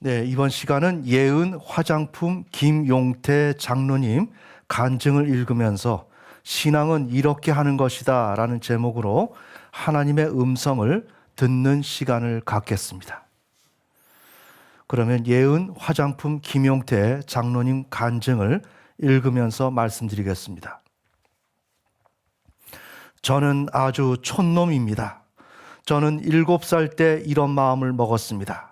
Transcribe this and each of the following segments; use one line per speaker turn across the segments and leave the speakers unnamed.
네, 이번 시간은 예은 화장품 김용태 장로님 간증을 읽으면서 신앙은 이렇게 하는 것이다 라는 제목으로 하나님의 음성을 듣는 시간을 갖겠습니다. 그러면 예은 화장품 김용태 장로님 간증을 읽으면서 말씀드리겠습니다. 저는 아주 촌놈입니다. 저는 7살 때 이런 마음을 먹었습니다.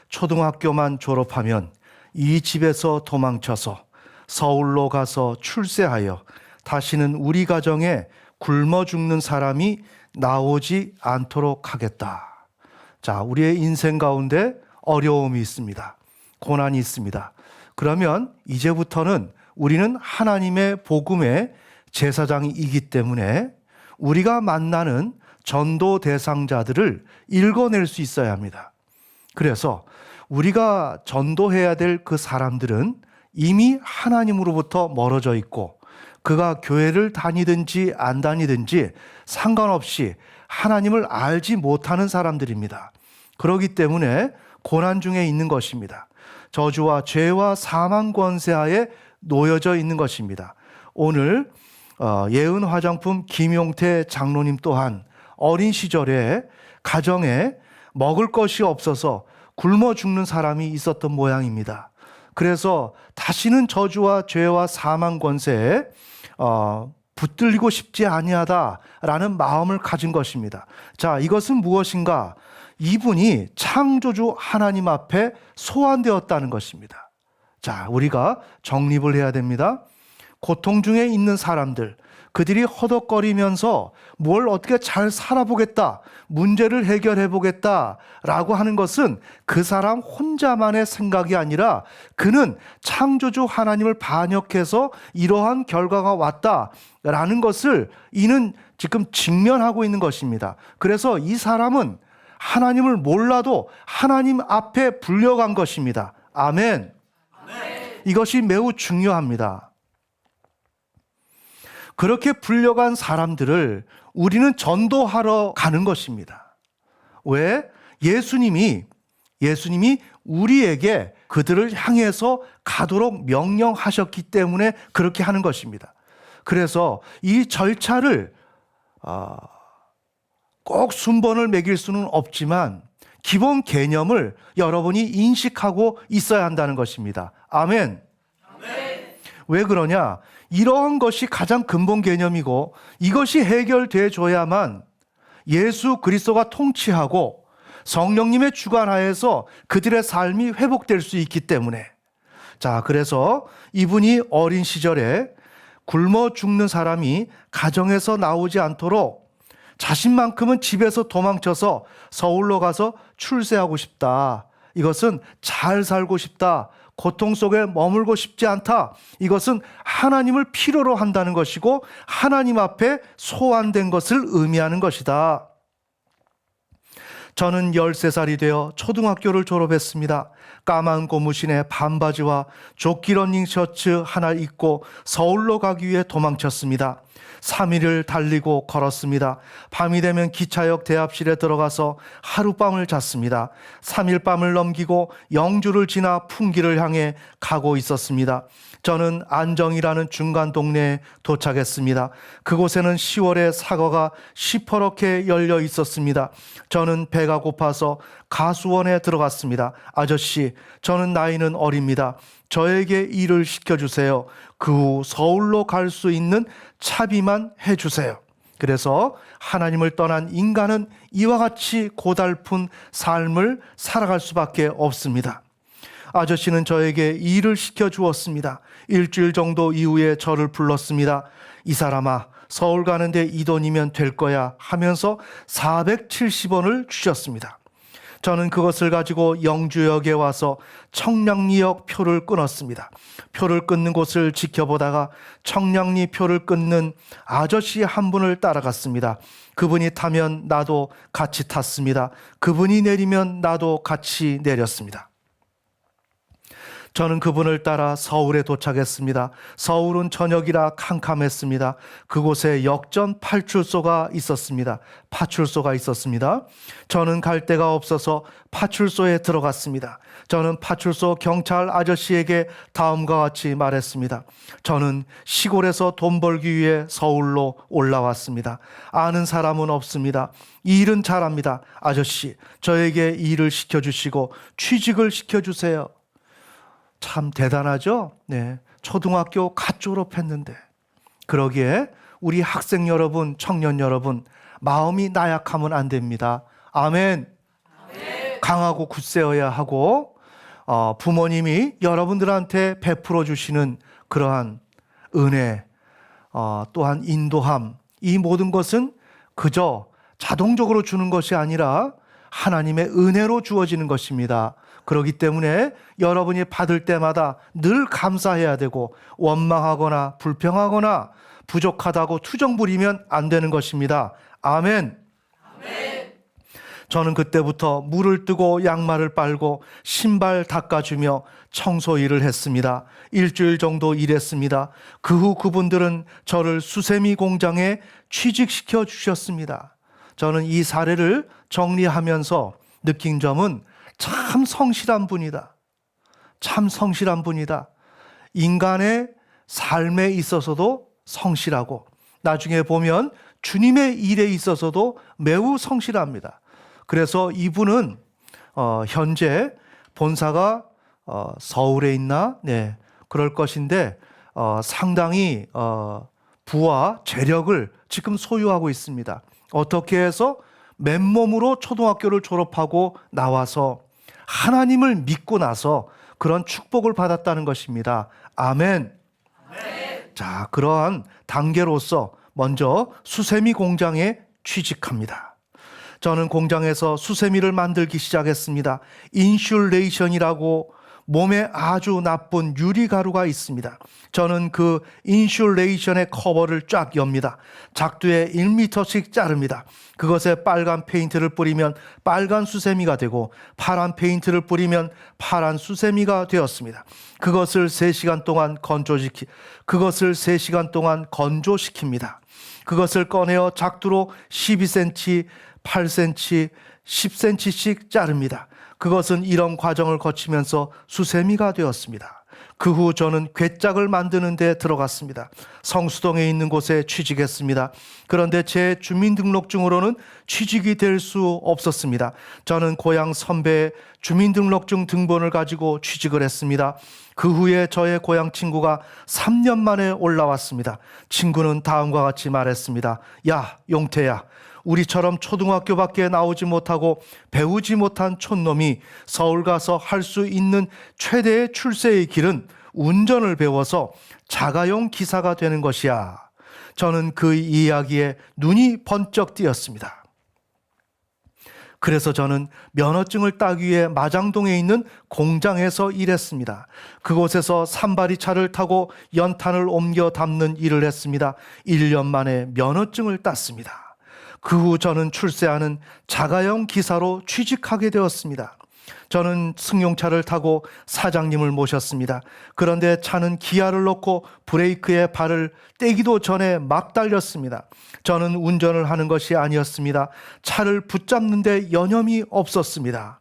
초등학교만 졸업하면 이 집에서 도망쳐서 서울로 가서 출세하여 다시는 우리 가정에 굶어 죽는 사람이 나오지 않도록 하겠다. 자, 우리의 인생 가운데 어려움이 있습니다. 고난이 있습니다. 그러면 이제부터는 우리는 하나님의 복음의 제사장이기 때문에 우리가 만나는 전도 대상자들을 읽어낼 수 있어야 합니다. 그래서 우리가 전도해야 될 그 사람들은 이미 하나님으로부터 멀어져 있고 그가 교회를 다니든지 안 다니든지 상관없이 하나님을 알지 못하는 사람들입니다. 그렇기 때문에 고난 중에 있는 것입니다. 저주와 죄와 사망 권세하에 놓여져 있는 것입니다. 오늘 예은 화장품 김용태 장로님 또한 어린 시절에 가정에 먹을 것이 없어서 굶어 죽는 사람이 있었던 모양입니다. 그래서 다시는 저주와 죄와 사망 권세에 붙들리고 싶지 아니하다라는 마음을 가진 것입니다. 자, 이것은 무엇인가? 이분이 창조주 하나님 앞에 소환되었다는 것입니다. 자, 우리가 정립을 해야 됩니다. 고통 중에 있는 사람들, 그들이 허덕거리면서 뭘 어떻게 잘 살아보겠다, 문제를 해결해 보겠다라고 하는 것은 그 사람 혼자만의 생각이 아니라 그는 창조주 하나님을 반역해서 이러한 결과가 왔다라는 것을 이는 지금 직면하고 있는 것입니다. 그래서 이 사람은 하나님을 몰라도 하나님 앞에 불려간 것입니다. 아멘. 이것이 매우 중요합니다. 그렇게 불려간 사람들을 우리는 전도하러 가는 것입니다. 왜? 예수님이 우리에게 그들을 향해서 가도록 명령하셨기 때문에 그렇게 하는 것입니다. 그래서 이 절차를 꼭 순번을 매길 수는 없지만 기본 개념을 여러분이 인식하고 있어야 한다는 것입니다. 아멘. 왜 그러냐? 이러한 것이 가장 근본 개념이고 이것이 해결돼 줘야만 예수 그리스도가 통치하고 성령님의 주관하에서 그들의 삶이 회복될 수 있기 때문에. 자, 그래서 이분이 어린 시절에 굶어 죽는 사람이 가정에서 나오지 않도록 자신만큼은 집에서 도망쳐서 서울로 가서 출세하고 싶다. 이것은 잘 살고 싶다. 고통 속에 머물고 싶지 않다. 이것은 하나님을 필요로 한다는 것이고 하나님 앞에 소환된 것을 의미하는 것이다. 저는 13살이 되어 초등학교를 졸업했습니다. 까만 고무신에 반바지와 조끼 러닝 셔츠 하나 입고 서울로 가기 위해 도망쳤습니다. 3일을 달리고 걸었습니다. 밤이 되면 기차역 대합실에 들어가서 하룻밤을 잤습니다. 3일 밤을 넘기고 영주를 지나 풍기를 향해 가고 있었습니다. 저는 안정이라는 중간 동네에 도착했습니다. 그곳에는 10월에 사과가 시퍼렇게 열려 있었습니다. 저는 배가 고파서 가수원에 들어갔습니다. 아저씨, 저는 나이는 어립니다. 저에게 일을 시켜주세요. 그 후 서울로 갈 수 있는 차비만 해주세요. 그래서 하나님을 떠난 인간은 이와 같이 고달픈 삶을 살아갈 수밖에 없습니다. 아저씨는 저에게 일을 시켜주었습니다. 일주일 정도 이후에 저를 불렀습니다. 이 사람아, 서울 가는데 이 돈이면 될 거야 하면서 470원을 주셨습니다. 저는 그것을 가지고 영주역에 와서 청량리역 표를 끊었습니다. 표를 끊는 곳을 지켜보다가 청량리 표를 끊는 아저씨 한 분을 따라갔습니다. 그분이 타면 나도 같이 탔습니다. 그분이 내리면 나도 같이 내렸습니다. 저는 그분을 따라 서울에 도착했습니다. 서울은 저녁이라 캄캄했습니다. 그곳에 역전 파출소가 있었습니다. 저는 갈 데가 없어서 파출소에 들어갔습니다. 저는 파출소 경찰 아저씨에게 다음과 같이 말했습니다. 저는 시골에서 돈 벌기 위해 서울로 올라왔습니다. 아는 사람은 없습니다. 일은 잘합니다. 아저씨, 저에게 일을 시켜주시고 취직을 시켜주세요. 참 대단하죠? 네. 초등학교 갓 졸업했는데. 그러기에 우리 학생 여러분, 청년 여러분, 마음이 나약하면 안 됩니다. 아멘. 강하고 굳세어야 하고, 부모님이 여러분들한테 베풀어 주시는 그러한 은혜, 또한 인도함, 이 모든 것은 그저 자동적으로 주는 것이 아니라 하나님의 은혜로 주어지는 것입니다. 그렇기 때문에 여러분이 받을 때마다 늘 감사해야 되고, 원망하거나 불평하거나 부족하다고 투정 부리면 안 되는 것입니다. 아멘. 저는 그때부터 물을 뜨고 양말을 빨고 신발 닦아주며 청소 일을 했습니다. 일주일 정도 일했습니다. 그 후 그분들은 저를 수세미 공장에 취직시켜 주셨습니다. 저는 이 사례를 정리하면서 느낀 점은 참 성실한 분이다. 참 성실한 분이다. 인간의 삶에 있어서도 성실하고, 나중에 보면 주님의 일에 있어서도 매우 성실합니다. 그래서 이분은 현재 본사가 서울에 있나? 네, 그럴 것인데 상당히 부와 재력을 지금 소유하고 있습니다. 어떻게 해서 맨몸으로 초등학교를 졸업하고 나와서 하나님을 믿고 나서 그런 축복을 받았다는 것입니다. 아멘. 자, 그러한 단계로서 먼저 수세미 공장에 취직합니다. 저는 공장에서 수세미를 만들기 시작했습니다. 인슐레이션이라고 몸에 아주 나쁜 유리가루가 있습니다. 저는 그 인슐레이션의 커버를 쫙 엽니다. 작두에 1m씩 자릅니다. 그것에 빨간 페인트를 뿌리면 빨간 수세미가 되고, 파란 페인트를 뿌리면 파란 수세미가 되었습니다. 그것을 3시간 동안 건조시킵니다. 그것을 꺼내어 작두로 12cm, 8cm, 10cm씩 자릅니다. 그것은 이런 과정을 거치면서 수세미가 되었습니다. 그 후 저는 괴짝을 만드는 데 들어갔습니다. 성수동에 있는 곳에 취직했습니다. 그런데 제 주민등록증으로는 취직이 될 수 없었습니다. 저는 고향 선배의 주민등록증 등본을 가지고 취직을 했습니다. 그 후에 저의 고향 친구가 3년 만에 올라왔습니다. 친구는 다음과 같이 말했습니다. 야, 용태야. 우리처럼 초등학교밖에 나오지 못하고 배우지 못한 촌놈이 서울 가서 할 수 있는 최대의 출세의 길은 운전을 배워서 자가용 기사가 되는 것이야. 저는 그 이야기에 눈이 번쩍 띄었습니다. 그래서 저는 면허증을 따기 위해 마장동에 있는 공장에서 일했습니다. 그곳에서 산발이 차를 타고 연탄을 옮겨 담는 일을 했습니다. 1년 만에 면허증을 땄습니다. 그 후 저는 출세하는 자가용 기사로 취직하게 되었습니다. 저는 승용차를 타고 사장님을 모셨습니다. 그런데 차는 기아를 넣고 브레이크에 발을 떼기도 전에 막 달렸습니다. 저는 운전을 하는 것이 아니었습니다. 차를 붙잡는 데 여념이 없었습니다.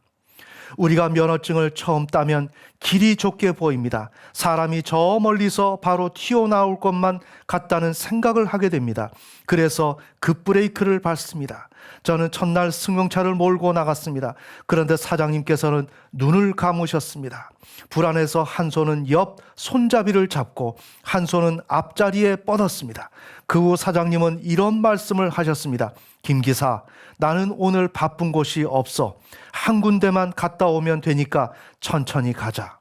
우리가 면허증을 처음 따면 길이 좁게 보입니다. 사람이 저 멀리서 바로 튀어나올 것만 같다는 생각을 하게 됩니다. 그래서 급브레이크를 밟습니다. 저는 첫날 승용차를 몰고 나갔습니다. 그런데 사장님께서는 눈을 감으셨습니다. 불안해서 한 손은 옆 손잡이를 잡고 한 손은 앞자리에 뻗었습니다. 그 후 사장님은 이런 말씀을 하셨습니다. 김 기사, 나는 오늘 바쁜 곳이 없어. 한 군데만 갔다 오면 되니까 천천히 가자.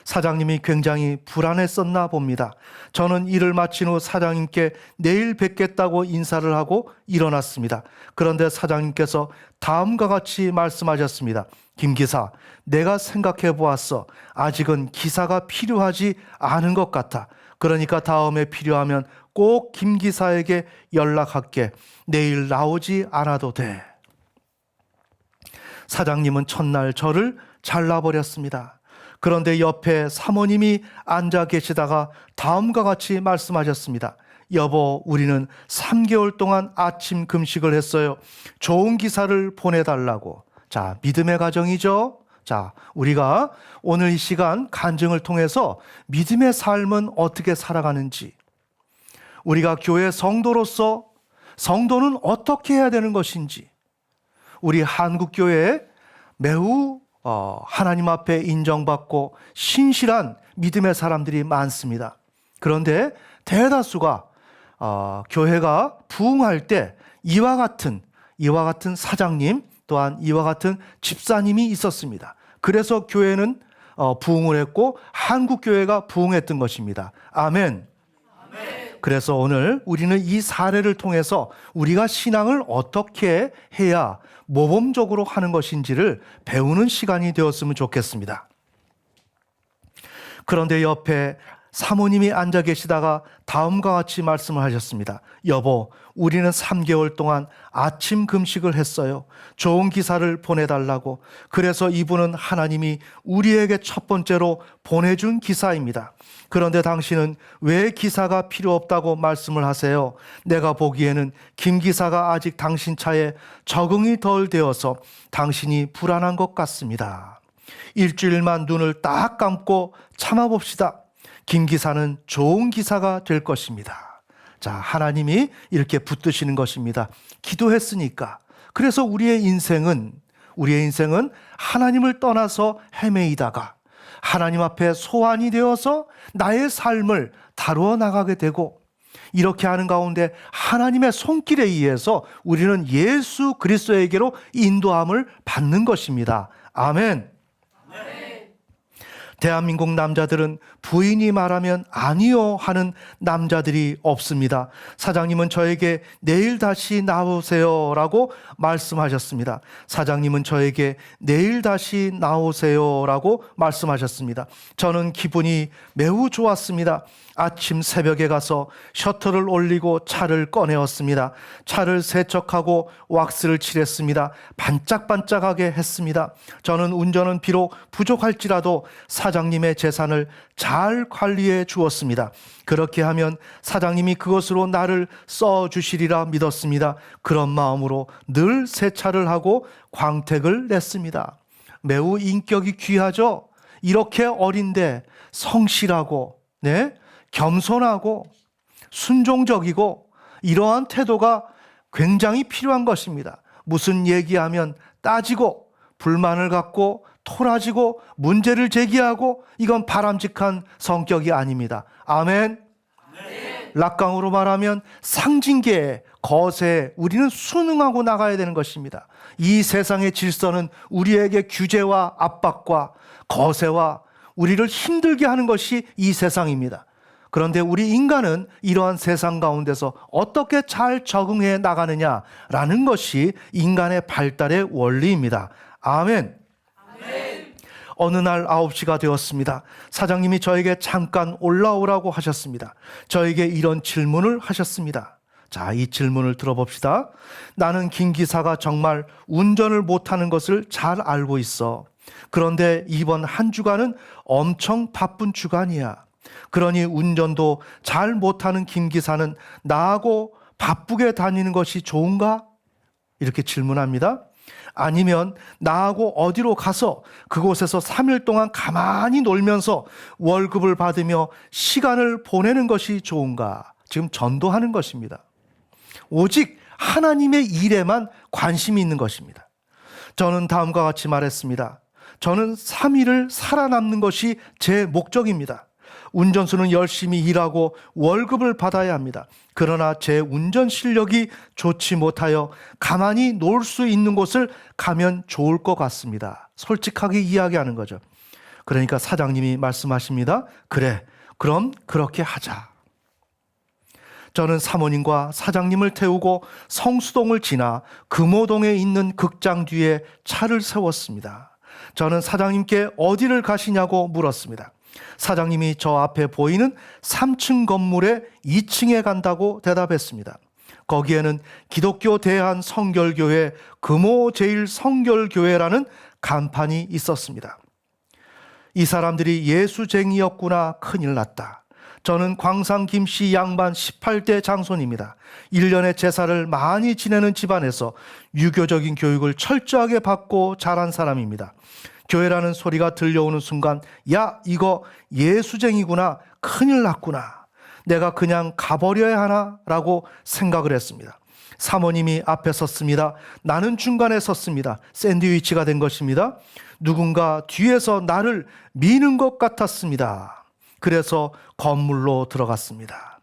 사장님이 굉장히 불안했었나 봅니다. 저는 일을 마친 후 사장님께 내일 뵙겠다고 인사를 하고 일어났습니다. 그런데 사장님께서 다음과 같이 말씀하셨습니다. 김 기사, 내가 생각해 보았어. 아직은 기사가 필요하지 않은 것 같아. 그러니까 다음에 필요하면 꼭 김 기사에게 연락할게. 내일 나오지 않아도 돼. 사장님은 첫날 저를 잘라버렸습니다. 그런데 옆에 사모님이 앉아 계시다가 다음과 같이 말씀하셨습니다. 여보, 우리는 3개월 동안 아침 금식을 했어요. 좋은 기사를 보내달라고. 자, 믿음의 가정이죠. 자, 우리가 오늘 이 시간 간증을 통해서 믿음의 삶은 어떻게 살아가는지, 우리가 교회 성도로서 성도는 어떻게 해야 되는 것인지, 우리 한국교회에 매우 하나님 앞에 인정받고 신실한 믿음의 사람들이 많습니다. 그런데 대다수가 교회가 부흥할 때 이와 같은 사장님, 또한 이와 같은 집사님이 있었습니다. 그래서 교회는 부흥을 했고 한국교회가 부흥했던 것입니다. 아멘. 그래서 오늘 우리는 이 사례를 통해서 우리가 신앙을 어떻게 해야 모범적으로 하는 것인지를 배우는 시간이 되었으면 좋겠습니다. 그런데 옆에 사모님이 앉아 계시다가 다음과 같이 말씀을 하셨습니다. 여보, 우리는 3개월 동안 아침 금식을 했어요. 좋은 기사를 보내달라고. 그래서 이분은 하나님이 우리에게 첫 번째로 보내준 기사입니다. 그런데 당신은 왜 기사가 필요 없다고 말씀을 하세요? 내가 보기에는 김 기사가 아직 당신 차에 적응이 덜 되어서 당신이 불안한 것 같습니다. 일주일만 눈을 딱 감고 참아봅시다. 김 기사는 좋은 기사가 될 것입니다. 자, 하나님이 이렇게 붙드시는 것입니다. 기도했으니까. 그래서 우리의 인생은 하나님을 떠나서 헤매이다가 하나님 앞에 소환이 되어서 나의 삶을 다루어 나가게 되고, 이렇게 하는 가운데 하나님의 손길에 의해서 우리는 예수 그리스도에게로 인도함을 받는 것입니다. 아멘. 대한민국 남자들은 부인이 말하면 아니요 하는 남자들이 없습니다. 사장님은 저에게 내일 다시 나오세요 라고 말씀하셨습니다. 사장님은 저에게 내일 다시 나오세요 라고 말씀하셨습니다. 저는 기분이 매우 좋았습니다. 아침 새벽에 가서 셔터를 올리고 차를 꺼내었습니다. 차를 세척하고 왁스를 칠했습니다. 반짝반짝하게 했습니다. 저는 운전은 비록 부족할지라도 사장님의 재산을 잘 관리해 주었습니다. 그렇게 하면 사장님이 그것으로 나를 써주시리라 믿었습니다. 그런 마음으로 늘 세차를 하고 광택을 냈습니다. 매우 인격이 귀하죠. 이렇게 어린데 성실하고 겸손하고 순종적이고 이러한 태도가 굉장히 필요한 것입니다. 무슨 얘기하면 따지고 불만을 갖고 토라지고 문제를 제기하고, 이건 바람직한 성격이 아닙니다. 아멘. 락강으로 말하면 상징계에 거세에 우리는 순응하고 나가야 되는 것입니다. 이 세상의 질서는 우리에게 규제와 압박과 거세와 우리를 힘들게 하는 것이 이 세상입니다. 그런데 우리 인간은 이러한 세상 가운데서 어떻게 잘 적응해 나가느냐라는 것이 인간의 발달의 원리입니다. 아멘. 어느 날 9시가 되었습니다. 사장님이 저에게 잠깐 올라오라고 하셨습니다. 저에게 이런 질문을 하셨습니다. 자, 이 질문을 들어봅시다. 나는 김 기사가 정말 운전을 못하는 것을 잘 알고 있어. 그런데 이번 한 주간은 엄청 바쁜 주간이야. 그러니 운전도 잘 못하는 김 기사는 나하고 바쁘게 다니는 것이 좋은가? 이렇게 질문합니다. 아니면 나하고 어디로 가서 그곳에서 3일 동안 가만히 놀면서 월급을 받으며 시간을 보내는 것이 좋은가? 지금 전도하는 것입니다. 오직 하나님의 일에만 관심이 있는 것입니다. 저는 다음과 같이 말했습니다. 저는 3일을 살아남는 것이 제 목적입니다. 운전수는 열심히 일하고 월급을 받아야 합니다. 그러나 제 운전 실력이 좋지 못하여 가만히 놀 수 있는 곳을 가면 좋을 것 같습니다. 솔직하게 이야기하는 거죠. 그러니까 사장님이 말씀하십니다. 그래, 그럼 그렇게 하자. 저는 사모님과 사장님을 태우고 성수동을 지나 금호동에 있는 극장 뒤에 차를 세웠습니다. 저는 사장님께 어디를 가시냐고 물었습니다. 사장님이 저 앞에 보이는 3층 건물의 2층에 간다고 대답했습니다. 거기에는 기독교 대한성결교회 금호제일성결교회라는 간판이 있었습니다. 이 사람들이 예수쟁이였구나. 큰일 났다. 저는 광산 김씨 양반 18대 장손입니다. 1년의 제사를 많이 지내는 집안에서 유교적인 교육을 철저하게 받고 자란 사람입니다. 교회라는 소리가 들려오는 순간, 야, 이거 예수쟁이구나. 큰일 났구나. 내가 그냥 가버려야 하나? 라고 생각을 했습니다. 사모님이 앞에 섰습니다. 나는 중간에 섰습니다. 샌드위치가 된 것입니다. 누군가 뒤에서 나를 미는 것 같았습니다. 그래서 건물로 들어갔습니다.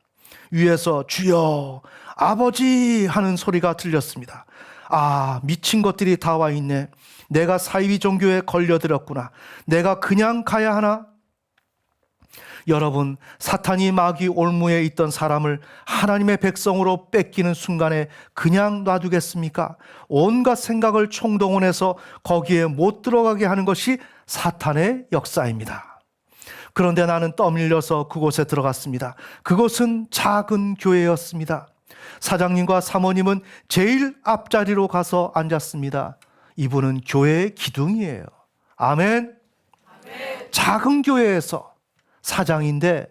위에서 주여, 아버지 하는 소리가 들렸습니다. 아, 미친 것들이 다 와 있네. 내가 사이비 종교에 걸려들었구나. 내가 그냥 가야 하나? 여러분, 사탄이 마귀 올무에 있던 사람을 하나님의 백성으로 뺏기는 순간에 그냥 놔두겠습니까? 온갖 생각을 총동원해서 거기에 못 들어가게 하는 것이 사탄의 역사입니다. 그런데 나는 떠밀려서 그곳에 들어갔습니다. 그곳은 작은 교회였습니다. 사장님과 사모님은 제일 앞자리로 가서 앉았습니다. 이분은 교회의 기둥이에요. 아멘. 작은 교회에서 사장인데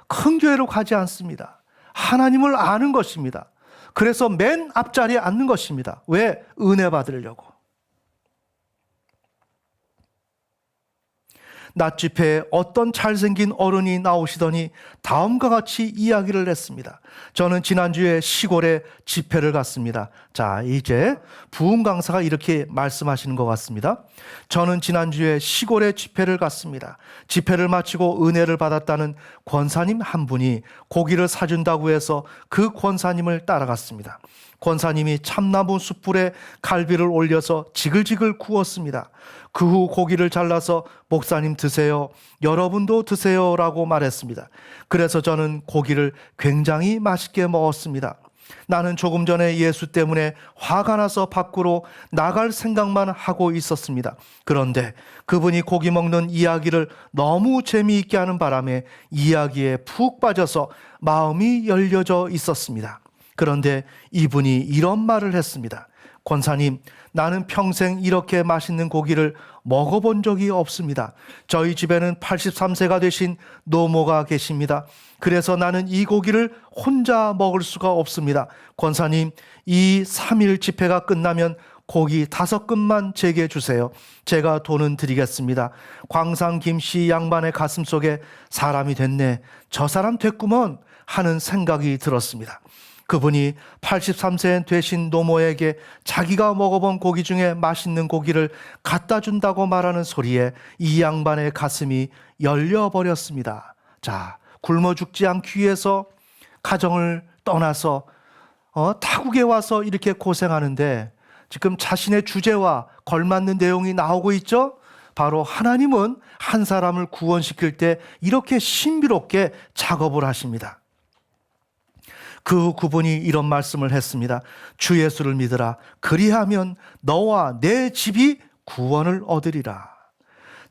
큰 교회로 가지 않습니다. 하나님을 아는 것입니다. 그래서 맨 앞자리에 앉는 것입니다. 왜? 은혜 받으려고. 낮 집회에 어떤 잘생긴 어른이 나오시더니 다음과 같이 이야기를 했습니다. 저는 지난주에 시골에 집회를 갔습니다. 자, 이제 부흥 강사가 이렇게 말씀하시는 것 같습니다. 저는 지난주에 시골에 집회를 갔습니다. 집회를 마치고 은혜를 받았다는 권사님 한 분이 고기를 사준다고 해서 그 권사님을 따라갔습니다. 권사님이 참나무 숯불에 갈비를 올려서 지글지글 구웠습니다. 그 후 고기를 잘라서 목사님 드세요. 여러분도 드세요 라고 말했습니다. 그래서 저는 고기를 굉장히 맛있게 먹었습니다. 나는 조금 전에 예수 때문에 화가 나서 밖으로 나갈 생각만 하고 있었습니다. 그런데 그분이 고기 먹는 이야기를 너무 재미있게 하는 바람에 이야기에 푹 빠져서 마음이 열려져 있었습니다. 그런데 이분이 이런 말을 했습니다. 권사님, 나는 평생 이렇게 맛있는 고기를 먹어본 적이 없습니다. 저희 집에는 83세가 되신 노모가 계십니다. 그래서 나는 이 고기를 혼자 먹을 수가 없습니다. 권사님, 이 3일 집회가 끝나면 고기 5근만 제게 주세요. 제가 돈은 드리겠습니다. 광산 김씨 양반의 가슴 속에 사람이 됐네, 저 사람 됐구먼 하는 생각이 들었습니다. 그분이 83세 되신 노모에게 자기가 먹어본 고기 중에 맛있는 고기를 갖다 준다고 말하는 소리에 이 양반의 가슴이 열려버렸습니다. 자, 굶어 죽지 않기 위해서 가정을 떠나서 타국에 와서 이렇게 고생하는데 지금 자신의 주제와 걸맞는 내용이 나오고 있죠? 바로 하나님은 한 사람을 구원시킬 때 이렇게 신비롭게 작업을 하십니다. 그 그분이 이런 말씀을 했습니다. 주 예수를 믿으라. 그리하면 너와 내 집이 구원을 얻으리라.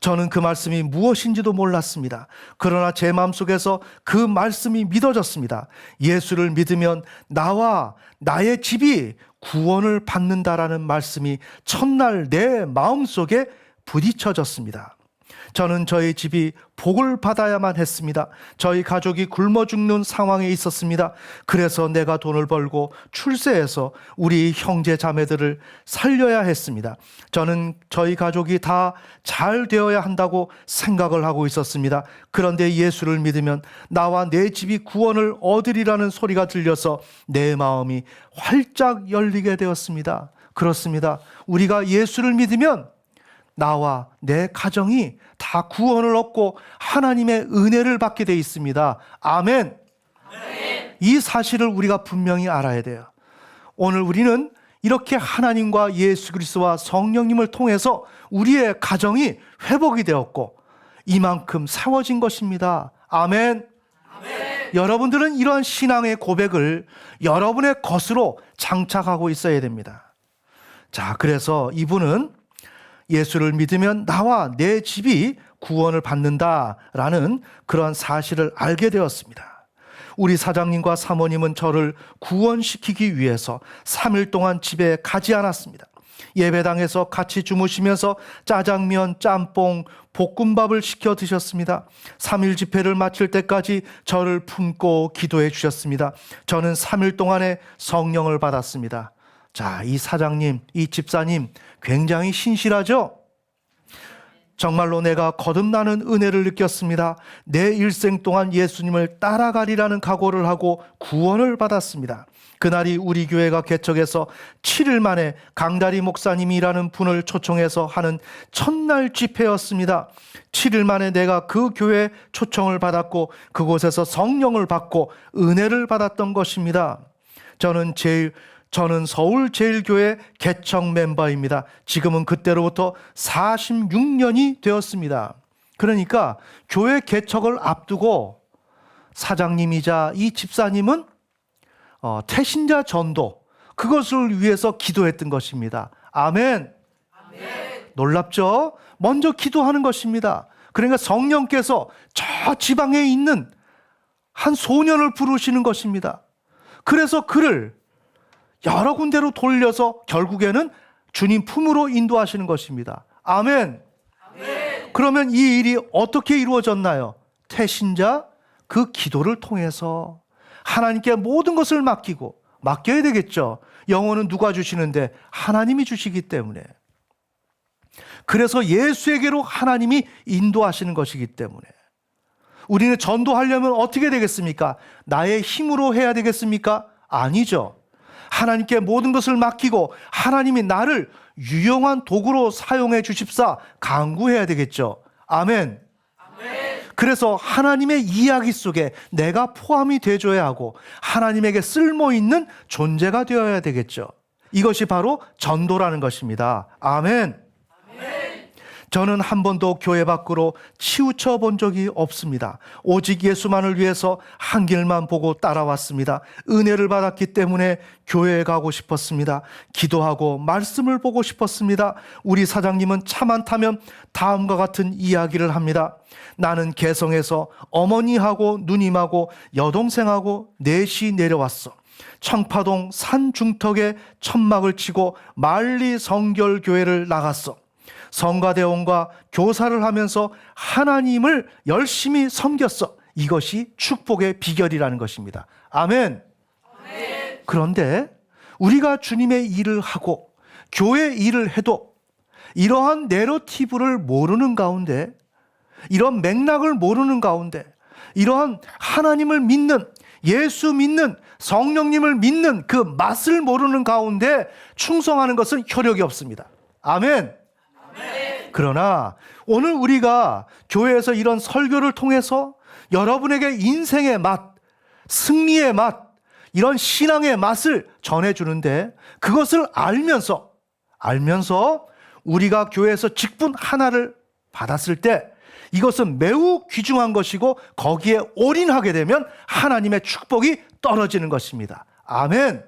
저는 그 말씀이 무엇인지도 몰랐습니다. 그러나 제 마음속에서 그 말씀이 믿어졌습니다. 예수를 믿으면 나와 나의 집이 구원을 받는다라는 말씀이 첫날 내 마음속에 부딪혀졌습니다. 저는 저희 집이 복을 받아야만 했습니다. 저희 가족이 굶어 죽는 상황에 있었습니다. 그래서 내가 돈을 벌고 출세해서 우리 형제 자매들을 살려야 했습니다. 저는 저희 가족이 다 잘 되어야 한다고 생각을 하고 있었습니다. 그런데 예수를 믿으면 나와 내 집이 구원을 얻으리라는 소리가 들려서 내 마음이 활짝 열리게 되었습니다. 그렇습니다. 우리가 예수를 믿으면 나와 내 가정이 다 구원을 얻고 하나님의 은혜를 받게 돼 있습니다. 아멘. 아멘. 이 사실을 우리가 분명히 알아야 돼요. 오늘 우리는 이렇게 하나님과 예수 그리스도와 성령님을 통해서 우리의 가정이 회복이 되었고 이만큼 세워진 것입니다. 아멘. 아멘. 여러분들은 이러한 신앙의 고백을 여러분의 것으로 장착하고 있어야 됩니다. 자, 그래서 이분은 예수를 믿으면 나와 내 집이 구원을 받는다라는 그런 사실을 알게 되었습니다. 우리 사장님과 사모님은 저를 구원시키기 위해서 3일 동안 집에 가지 않았습니다. 예배당에서 같이 주무시면서 짜장면, 짬뽕, 볶음밥을 시켜 드셨습니다. 3일 집회를 마칠 때까지 저를 품고 기도해 주셨습니다. 저는 3일 동안에 성령을 받았습니다. 자, 이 사장님, 이 집사님 굉장히 신실하죠? 정말로 내가 거듭나는 은혜를 느꼈습니다. 내 일생 동안 예수님을 따라가리라는 각오를 하고 구원을 받았습니다. 그날이 우리 교회가 개척해서 7일 만에 강다리 목사님이라는 분을 초청해서 하는 첫날 집회였습니다. 7일 만에 내가 그 교회에 초청을 받았고 그곳에서 성령을 받고 은혜를 받았던 것입니다. 저는 서울제일교회 개척 멤버입니다. 지금은 그때로부터 46년이 되었습니다. 그러니까 교회 개척을 앞두고 사장님이자 이 집사님은 태신자 전도, 그것을 위해서 기도했던 것입니다. 아멘. 놀랍죠? 먼저 기도하는 것입니다. 그러니까 성령께서 저 지방에 있는 한 소년을 부르시는 것입니다. 그래서 그를 여러 군데로 돌려서 결국에는 주님 품으로 인도하시는 것입니다. 아멘. 그러면 이 일이 어떻게 이루어졌나요? 태신자 그 기도를 통해서 하나님께 모든 것을 맡겨야 되겠죠. 영혼은 누가 주시는데? 하나님이 주시기 때문에. 그래서 예수에게로 하나님이 인도하시는 것이기 때문에 우리는 전도하려면 어떻게 되겠습니까? 나의 힘으로 해야 되겠습니까? 아니죠. 하나님께 모든 것을 맡기고 하나님이 나를 유용한 도구로 사용해 주십사 간구해야 되겠죠. 아멘. 그래서 하나님의 이야기 속에 내가 포함이 되어줘야 하고 하나님에게 쓸모있는 존재가 되어야 되겠죠. 이것이 바로 전도라는 것입니다. 아멘. 저는 한 번도 교회 밖으로 치우쳐 본 적이 없습니다. 오직 예수만을 위해서 한 길만 보고 따라왔습니다. 은혜를 받았기 때문에 교회에 가고 싶었습니다. 기도하고 말씀을 보고 싶었습니다. 우리 사장님은 차만 타면 다음과 같은 이야기를 합니다. 나는 개성에서 어머니하고 누님하고 여동생하고 넷이 내려왔어. 청파동 산 중턱에 천막을 치고 만리 성결교회를 나갔어. 성가대원과 교사를 하면서 하나님을 열심히 섬겼어. 이것이 축복의 비결이라는 것입니다. 아멘. 그런데 우리가 주님의 일을 하고 교회 일을 해도 이러한 내러티브를 모르는 가운데, 이런 맥락을 모르는 가운데, 이러한 하나님을 믿는, 예수 믿는, 성령님을 믿는 그 맛을 모르는 가운데 충성하는 것은 효력이 없습니다. 아멘. 그러나 오늘 우리가 교회에서 이런 설교를 통해서 여러분에게 인생의 맛, 승리의 맛, 이런 신앙의 맛을 전해주는데, 그것을 알면서 우리가 교회에서 직분 하나를 받았을 때 이것은 매우 귀중한 것이고 거기에 올인하게 되면 하나님의 축복이 떨어지는 것입니다. 아멘.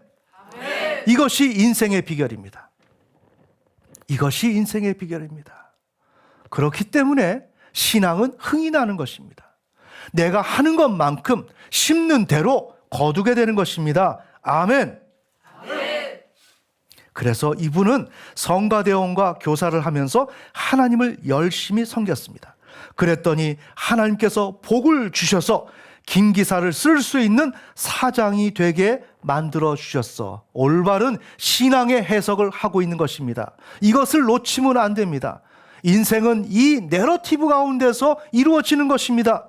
이것이 인생의 비결입니다. 이것이 인생의 비결입니다. 그렇기 때문에 신앙은 흥이 나는 것입니다. 내가 하는 것만큼 심는 대로 거두게 되는 것입니다. 아멘. 그래서 이분은 성가대원과 교사를 하면서 하나님을 열심히 섬겼습니다. 그랬더니 하나님께서 복을 주셔서 김기사를 쓸 수 있는 사장이 되게 만들어 주셨어. 올바른 신앙의 해석을 하고 있는 것입니다. 이것을 놓치면 안 됩니다. 인생은 이 내러티브 가운데서 이루어지는 것입니다.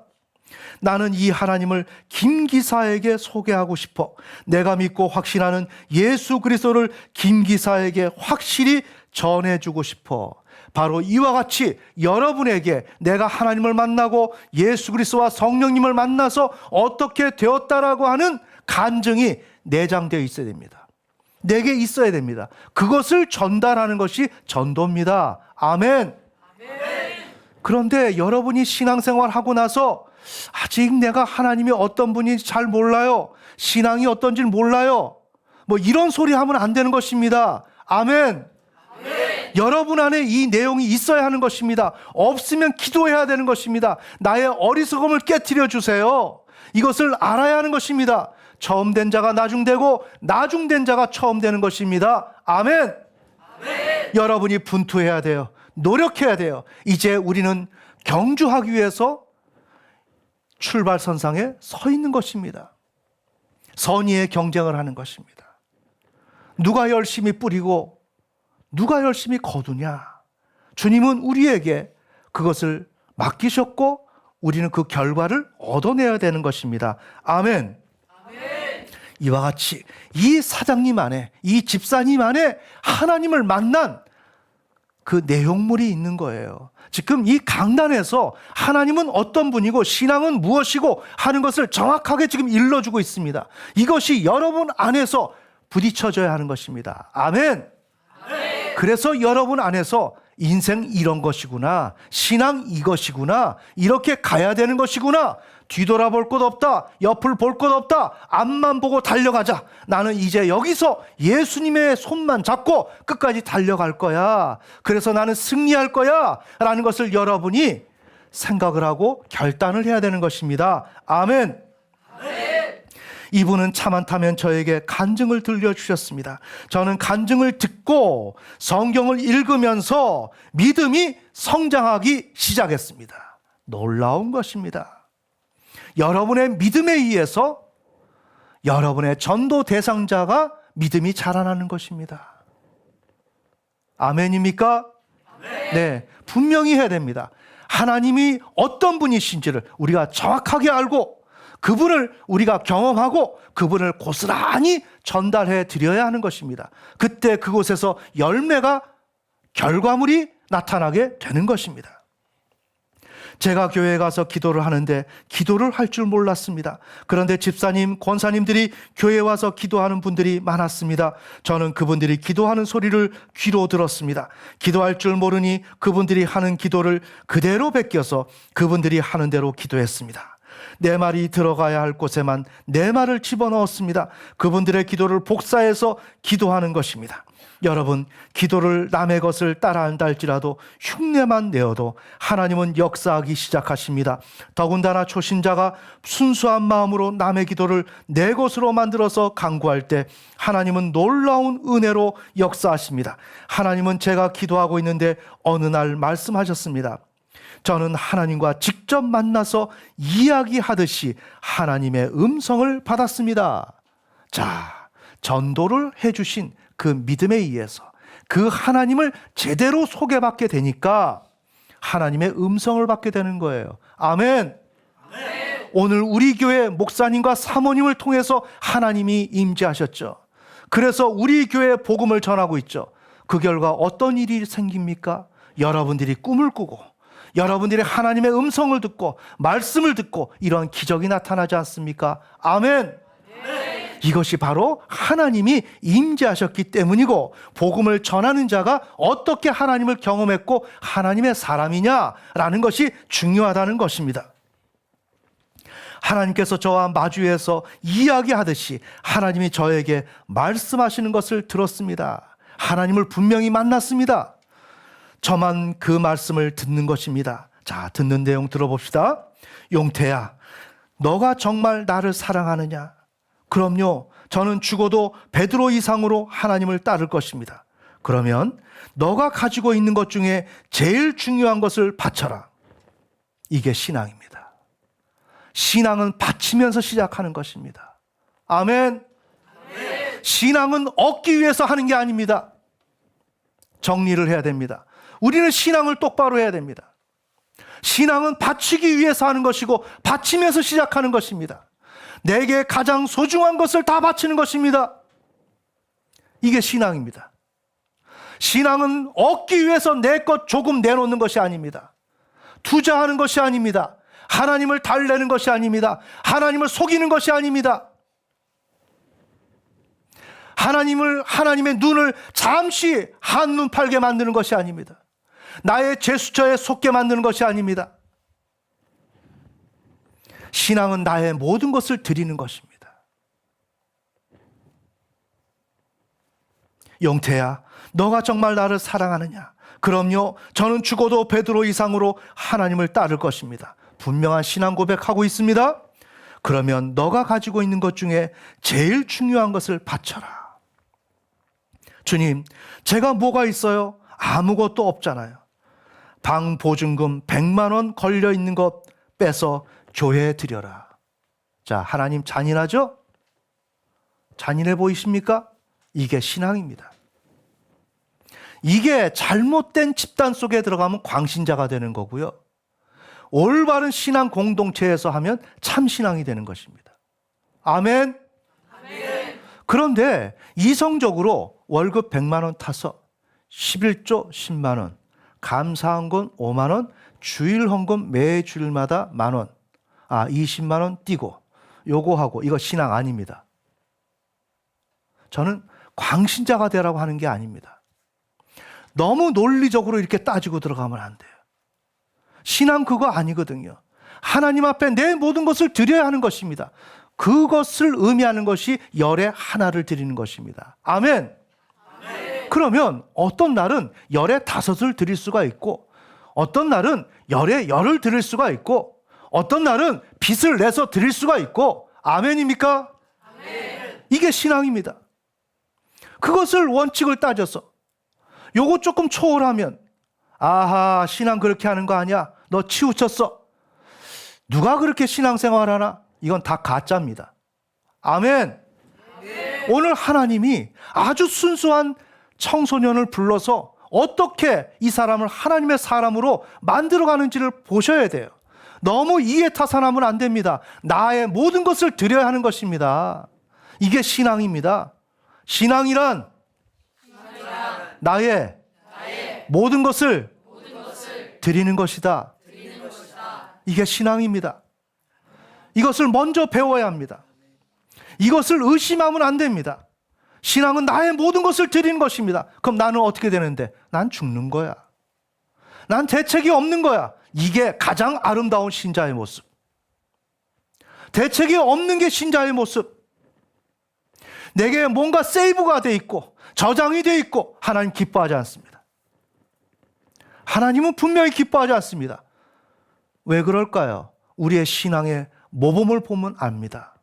나는 이 하나님을 김기사에게 소개하고 싶어. 내가 믿고 확신하는 예수 그리스도를 김기사에게 확실히 전해주고 싶어. 바로 이와 같이 여러분에게 내가 하나님을 만나고 예수 그리스도와 성령님을 만나서 어떻게 되었다라고 하는 간증이 내장되어 있어야 됩니다. 내게 있어야 됩니다. 그것을 전달하는 것이 전도입니다. 아멘. 그런데 여러분이 신앙생활 하고 나서 아직 내가 하나님이 어떤 분인지 잘 몰라요. 신앙이 어떤지 몰라요. 뭐 이런 소리 하면 안 되는 것입니다. 아멘. 여러분 안에 이 내용이 있어야 하는 것입니다. 없으면 기도해야 되는 것입니다. 나의 어리석음을 깨트려 주세요. 이것을 알아야 하는 것입니다. 처음 된 자가 나중되고 나중된 자가 처음 되는 것입니다. 아멘. 여러분이 분투해야 돼요. 노력해야 돼요. 이제 우리는 경주하기 위해서 출발선상에 서 있는 것입니다. 선의의 경쟁을 하는 것입니다. 누가 열심히 뿌리고 누가 열심히 거두냐. 주님은 우리에게 그것을 맡기셨고 우리는 그 결과를 얻어내야 되는 것입니다. 아멘. 아멘. 이와 같이 이 사장님 안에, 이 집사님 안에 하나님을 만난 그 내용물이 있는 거예요. 지금 이 강단에서 하나님은 어떤 분이고 신앙은 무엇이고 하는 것을 정확하게 지금 일러주고 있습니다. 이것이 여러분 안에서 부딪혀져야 하는 것입니다. 아멘. 아멘. 그래서 여러분 안에서 인생 이런 것이구나, 신앙 이것이구나, 이렇게 가야 되는 것이구나, 뒤돌아볼 것 없다, 옆을 볼 것 없다, 앞만 보고 달려가자. 나는 이제 여기서 예수님의 손만 잡고 끝까지 달려갈 거야. 그래서 나는 승리할 거야 라는 것을 여러분이 생각을 하고 결단을 해야 되는 것입니다. 아멘. 아멘. 이분은 차 많다면 저에게 간증을 들려주셨습니다. 저는 간증을 듣고 성경을 읽으면서 믿음이 성장하기 시작했습니다. 놀라운 것입니다. 여러분의 믿음에 의해서 여러분의 전도 대상자가 믿음이 자라나는 것입니다. 아멘입니까? 아멘. 네, 분명히 해야 됩니다. 하나님이 어떤 분이신지를 우리가 정확하게 알고 그분을 우리가 경험하고 그분을 고스란히 전달해 드려야 하는 것입니다. 그때 그곳에서 열매가, 결과물이 나타나게 되는 것입니다. 제가 교회에 가서 기도를 하는데 기도를 할 줄 몰랐습니다. 그런데 집사님, 권사님들이 교회에 와서 기도하는 분들이 많았습니다. 저는 그분들이 기도하는 소리를 귀로 들었습니다. 기도할 줄 모르니 그분들이 하는 기도를 그대로 베껴서 그분들이 하는 대로 기도했습니다. 내 말이 들어가야 할 곳에만 내 말을 집어넣었습니다. 그분들의 기도를 복사해서 기도하는 것입니다. 여러분, 기도를 남의 것을 따라한다 할지라도 흉내만 내어도 하나님은 역사하기 시작하십니다. 더군다나 초신자가 순수한 마음으로 남의 기도를 내 것으로 만들어서 간구할 때 하나님은 놀라운 은혜로 역사하십니다. 하나님은 제가 기도하고 있는데 어느 날 말씀하셨습니다. 저는 하나님과 직접 만나서 이야기하듯이 하나님의 음성을 받았습니다. 자, 전도를 해주신 그 믿음에 의해서 그 하나님을 제대로 소개받게 되니까 하나님의 음성을 받게 되는 거예요. 아멘. 아멘. 오늘 우리 교회 목사님과 사모님을 통해서 하나님이 임재하셨죠. 그래서 우리 교회에 복음을 전하고 있죠. 그 결과 어떤 일이 생깁니까? 여러분들이 꿈을 꾸고 여러분들이 하나님의 음성을 듣고 말씀을 듣고 이런 기적이 나타나지 않습니까? 아멘. 네. 이것이 바로 하나님이 임재하셨기 때문이고 복음을 전하는 자가 어떻게 하나님을 경험했고 하나님의 사람이냐라는 것이 중요하다는 것입니다. 하나님께서 저와 마주해서 이야기하듯이 하나님이 저에게 말씀하시는 것을 들었습니다. 하나님을 분명히 만났습니다. 저만 그 말씀을 듣는 것입니다. 자, 듣는 내용 들어봅시다. 용태야, 너가 정말 나를 사랑하느냐? 그럼요, 저는 죽어도 베드로 이상으로 하나님을 따를 것입니다. 그러면 너가 가지고 있는 것 중에 제일 중요한 것을 바쳐라. 이게 신앙입니다. 신앙은 바치면서 시작하는 것입니다. 아멘. 아멘. 신앙은 얻기 위해서 하는 게 아닙니다. 정리를 해야 됩니다. 우리는 신앙을 똑바로 해야 됩니다. 신앙은 바치기 위해서 하는 것이고 바치면서 시작하는 것입니다. 내게 가장 소중한 것을 다 바치는 것입니다. 이게 신앙입니다. 신앙은 얻기 위해서 내 것 조금 내놓는 것이 아닙니다. 투자하는 것이 아닙니다. 하나님을 달래는 것이 아닙니다. 하나님을 속이는 것이 아닙니다. 하나님의 눈을 잠시 한눈 팔게 만드는 것이 아닙니다. 나의 제수처에 속게 만드는 것이 아닙니다. 신앙은 나의 모든 것을 드리는 것입니다. 용태야, 너가 정말 나를 사랑하느냐? 그럼요, 저는 죽어도 베드로 이상으로 하나님을 따를 것입니다. 분명한 신앙 고백하고 있습니다. 그러면 너가 가지고 있는 것 중에 제일 중요한 것을 바쳐라. 주님, 제가 뭐가 있어요? 아무것도 없잖아요. 방 보증금 100만 원 걸려 있는 것 빼서 교회에 드려라. 자, 하나님 잔인하죠? 잔인해 보이십니까? 이게 신앙입니다. 이게 잘못된 집단 속에 들어가면 광신자가 되는 거고요. 올바른 신앙 공동체에서 하면 참 신앙이 되는 것입니다. 아멘? 아멘. 그런데 이성적으로 월급 100만 원 타서 11조 10만 원, 감사한 건 5만 원, 주일 헌금 매 주일마다 10,000원, 20만 원 띄고 요거 하고, 이거 신앙 아닙니다. 저는 광신자가 되라고 하는 게 아닙니다. 너무 논리적으로 이렇게 따지고 들어가면 안 돼요. 신앙 그거 아니거든요. 하나님 앞에 내 모든 것을 드려야 하는 것입니다. 그것을 의미하는 것이 열의 하나를 드리는 것입니다. 아멘. 아멘. 그러면 어떤 날은 열의 5을 드릴 수가 있고, 어떤 날은 열의 10을 드릴 수가 있고, 어떤 날은 빚을 내서 드릴 수가 있고, 아멘입니까? 아멘. 이게 신앙입니다. 그것을 원칙을 따져서 요거 조금 초월하면, 아하, 신앙 그렇게 하는 거 아니야? 너 치우쳤어. 누가 그렇게 신앙생활 하나? 이건 다 가짜입니다. 아멘. 네. 오늘 하나님이 아주 순수한 청소년을 불러서 어떻게 이 사람을 하나님의 사람으로 만들어가는지를 보셔야 돼요. 너무 이해 타산하면 안 됩니다. 나의 모든 것을 드려야 하는 것입니다. 이게 신앙입니다. 신앙이란 나의 모든 것을 드리는 것이다. 이게 신앙입니다. 이것을 먼저 배워야 합니다. 이것을 의심하면 안 됩니다. 신앙은 나의 모든 것을 드리는 것입니다. 그럼 나는 어떻게 되는데? 난 죽는 거야. 난 대책이 없는 거야. 이게 가장 아름다운 신자의 모습. 대책이 없는 게 신자의 모습. 내게 뭔가 세이브가 돼 있고 저장이 돼 있고 하나님 기뻐하지 않습니다. 하나님은 분명히 기뻐하지 않습니다. 왜 그럴까요? 우리의 신앙의 모범을 보면 압니다.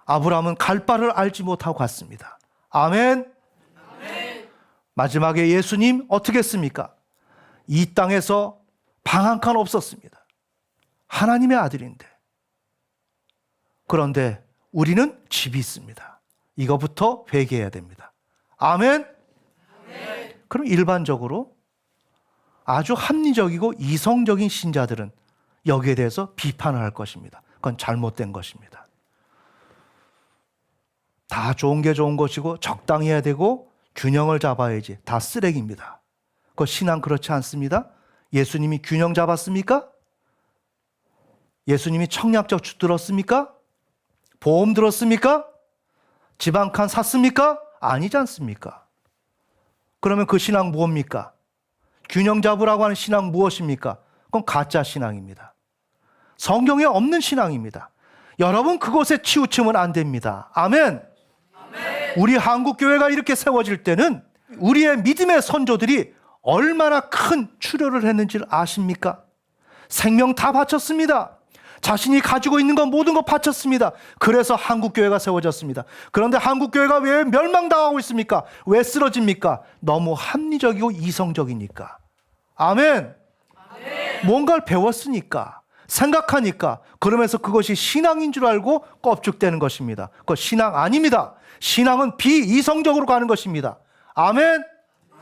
아브라함은 갈 바를 알지 못하고 갔습니다. 아멘. 아멘. 마지막에 예수님 어떻게 했습니까? 이 땅에서 방 한 칸 없었습니다. 하나님의 아들인데. 그런데 우리는 집이 있습니다. 이거부터 회개해야 됩니다. 아멘. 아멘. 그럼 일반적으로 아주 합리적이고 이성적인 신자들은 여기에 대해서 비판을 할 것입니다. 그건 잘못된 것입니다. 다 좋은 게 좋은 것이고 적당히 해야 되고 균형을 잡아야지. 다 쓰레기입니다. 그 신앙 그렇지 않습니다. 예수님이 균형 잡았습니까? 예수님이 청약적 들었습니까? 보험 들었습니까? 집 한 칸 샀습니까? 아니지 않습니까? 그러면 그 신앙 무엇입니까? 균형 잡으라고 하는 신앙 무엇입니까? 그건 가짜 신앙입니다. 성경에 없는 신앙입니다. 여러분 그것에 치우치면 안 됩니다. 아멘. 아멘. 우리 한국교회가 이렇게 세워질 때는 우리의 믿음의 선조들이 얼마나 큰 출혈을 했는지를 아십니까? 생명 다 바쳤습니다. 자신이 가지고 있는 건 모든 거 바쳤습니다. 그래서 한국교회가 세워졌습니다. 그런데 한국교회가 왜 멸망당하고 있습니까? 왜 쓰러집니까? 너무 합리적이고 이성적이니까. 아멘. 아멘. 뭔가를 배웠으니까, 생각하니까, 그러면서 그것이 신앙인 줄 알고 껍죽대는 것입니다. 그거 신앙 아닙니다. 신앙은 비이성적으로 가는 것입니다. 아멘.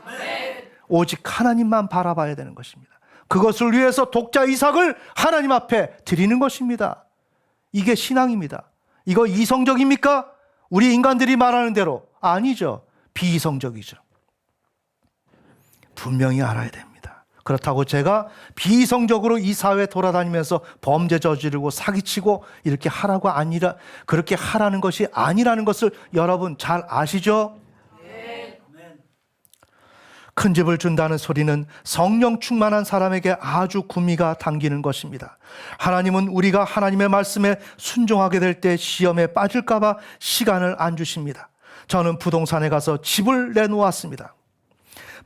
아멘. 오직 하나님만 바라봐야 되는 것입니다. 그것을 위해서 독자 이삭을 하나님 앞에 드리는 것입니다. 이게 신앙입니다. 이거 이성적입니까? 우리 인간들이 말하는 대로 아니죠. 비이성적이죠. 분명히 알아야 됩니다. 그렇다고 제가 비이성적으로 이 사회에 돌아다니면서 범죄 저지르고 사기치고 이렇게 하라고 아니라, 그렇게 하라는 것이 아니라는 것을 여러분 잘 아시죠? 큰 집을 준다는 소리는 성령 충만한 사람에게 아주 구미가 당기는 것입니다. 하나님은 우리가 하나님의 말씀에 순종하게 될 때 시험에 빠질까 봐 시간을 안 주십니다. 저는 부동산에 가서 집을 내놓았습니다.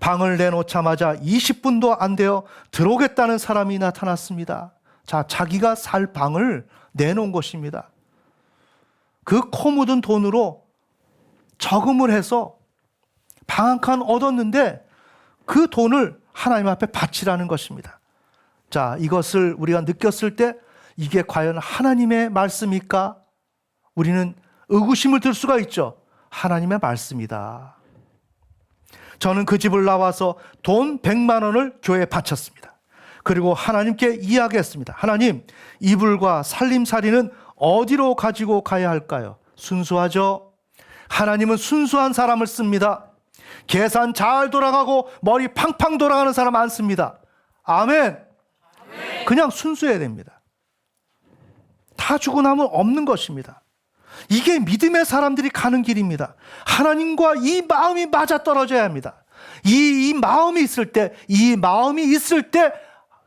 방을 내놓자마자 20분도 안 되어 들어오겠다는 사람이 나타났습니다. 자, 자기가 살 방을 내놓은 것입니다. 그 코 묻은 돈으로 저금을 해서 방 한 칸 얻었는데 그 돈을 하나님 앞에 바치라는 것입니다. 자, 이것을 우리가 느꼈을 때 이게 과연 하나님의 말씀일까? 우리는 의구심을 들 수가 있죠. 하나님의 말씀이다. 저는 그 집을 나와서 돈 100만 원을 교회에 바쳤습니다. 그리고 하나님께 이야기했습니다. 하나님, 이불과 살림살이는 어디로 가지고 가야 할까요? 순수하죠? 하나님은 순수한 사람을 씁니다. 계산 잘 돌아가고 머리 팡팡 돌아가는 사람 안 씁니다. 아멘. 그냥 순수해야 됩니다. 다 주고 나면 없는 것입니다. 이게 믿음의 사람들이 가는 길입니다. 하나님과 이 마음이 맞아떨어져야 합니다. 이 마음이 있을 때,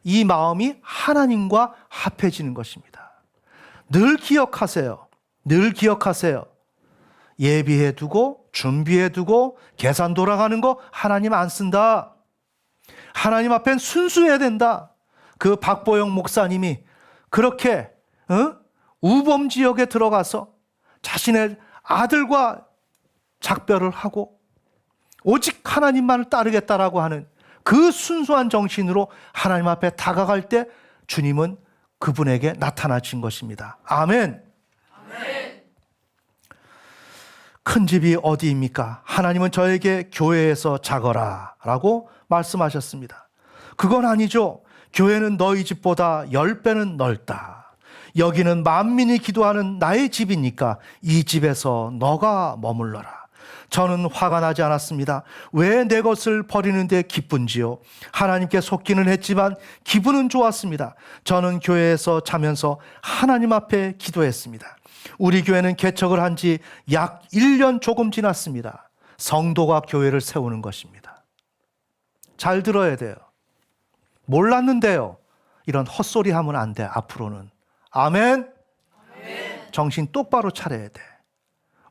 이 마음이 하나님과 합해지는 것입니다. 늘 기억하세요. 늘 기억하세요. 예비해 두고 준비해 두고 계산 돌아가는 거 하나님 안 쓴다. 하나님 앞엔 순수해야 된다. 그 박보영 목사님이 그렇게 우범 지역에 들어가서 자신의 아들과 작별을 하고 오직 하나님만을 따르겠다라고 하는 그 순수한 정신으로 하나님 앞에 다가갈 때 주님은 그분에게 나타나신 것입니다. 아멘. 아멘. 큰 집이 어디입니까? 하나님은 저에게 교회에서 자거라 라고 말씀하셨습니다. 그건 아니죠. 교회는 너희 집보다 10배는 넓다. 여기는 만민이 기도하는 나의 집이니까 이 집에서 너가 머물러라. 저는 화가 나지 않았습니다. 왜 내 것을 버리는데 기쁜지요? 하나님께 속기는 했지만 기분은 좋았습니다. 저는 교회에서 자면서 하나님 앞에 기도했습니다. 우리 교회는 개척을 한 지 약 1년 조금 지났습니다. 성도가 교회를 세우는 것입니다. 잘 들어야 돼요. 몰랐는데요. 이런 헛소리 하면 안 돼, 앞으로는. 아멘? 아멘. 정신 똑바로 차려야 돼.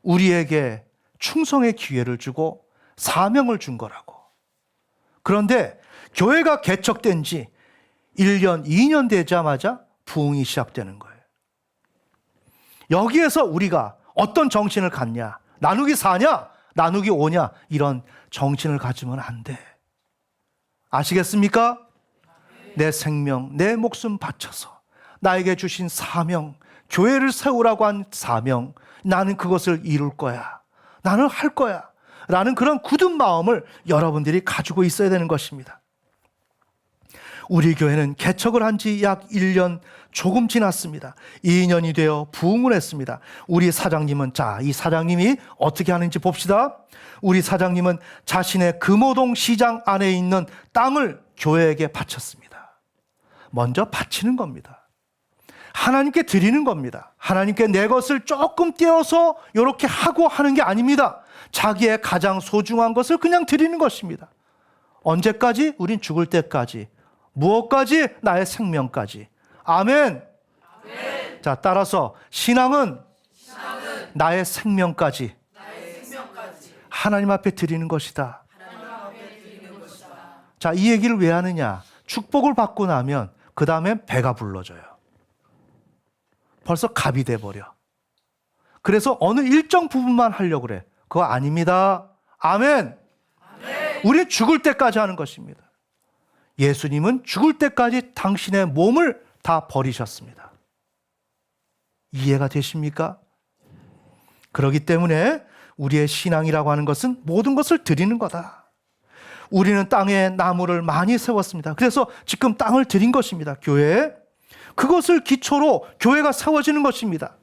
우리에게 충성의 기회를 주고 사명을 준 거라고. 그런데 교회가 개척된 지 1년, 2년 되자마자 부흥이 시작되는 거예요. 여기에서 우리가 어떤 정신을 갖냐? 나누기 4냐? 나누기 5냐? 이런 정신을 가지면 안 돼. 아시겠습니까? 내 생명, 내 목숨 바쳐서 나에게 주신 사명, 교회를 세우라고 한 사명, 나는 그것을 이룰 거야. 나는 할 거야. 라는 그런 굳은 마음을 여러분들이 가지고 있어야 되는 것입니다. 우리 교회는 개척을 한 지 약 1년 조금 지났습니다. 2년이 되어 부흥을 했습니다. 우리 사장님은, 이 사장님이 어떻게 하는지 봅시다. 우리 사장님은 자신의 금호동 시장 안에 있는 땅을 교회에게 바쳤습니다. 먼저 바치는 겁니다. 하나님께 드리는 겁니다. 하나님께 내 것을 조금 떼어서 이렇게 하고 하는 게 아닙니다. 자기의 가장 소중한 것을 그냥 드리는 것입니다. 언제까지? 우린 죽을 때까지. 무엇까지? 나의 생명까지. 아멘. 아멘. 자, 따라서 신앙은 나의 생명까지. 하나님 앞에 드리는 것이다. 자, 이 얘기를 왜 하느냐? 축복을 받고 나면 그 다음에 배가 불러져요. 벌써 갑이 돼버려. 그래서 어느 일정 부분만 하려고 그래. 그거 아닙니다. 아멘. 아멘. 우리 죽을 때까지 하는 것입니다. 예수님은 죽을 때까지 당신의 몸을 다 버리셨습니다. 이해가 되십니까? 그렇기 때문에 우리의 신앙이라고 하는 것은 모든 것을 드리는 거다. 우리는 땅에 나무를 많이 세웠습니다. 그래서 지금 땅을 드린 것입니다. 교회에. 그것을 기초로 교회가 세워지는 것입니다.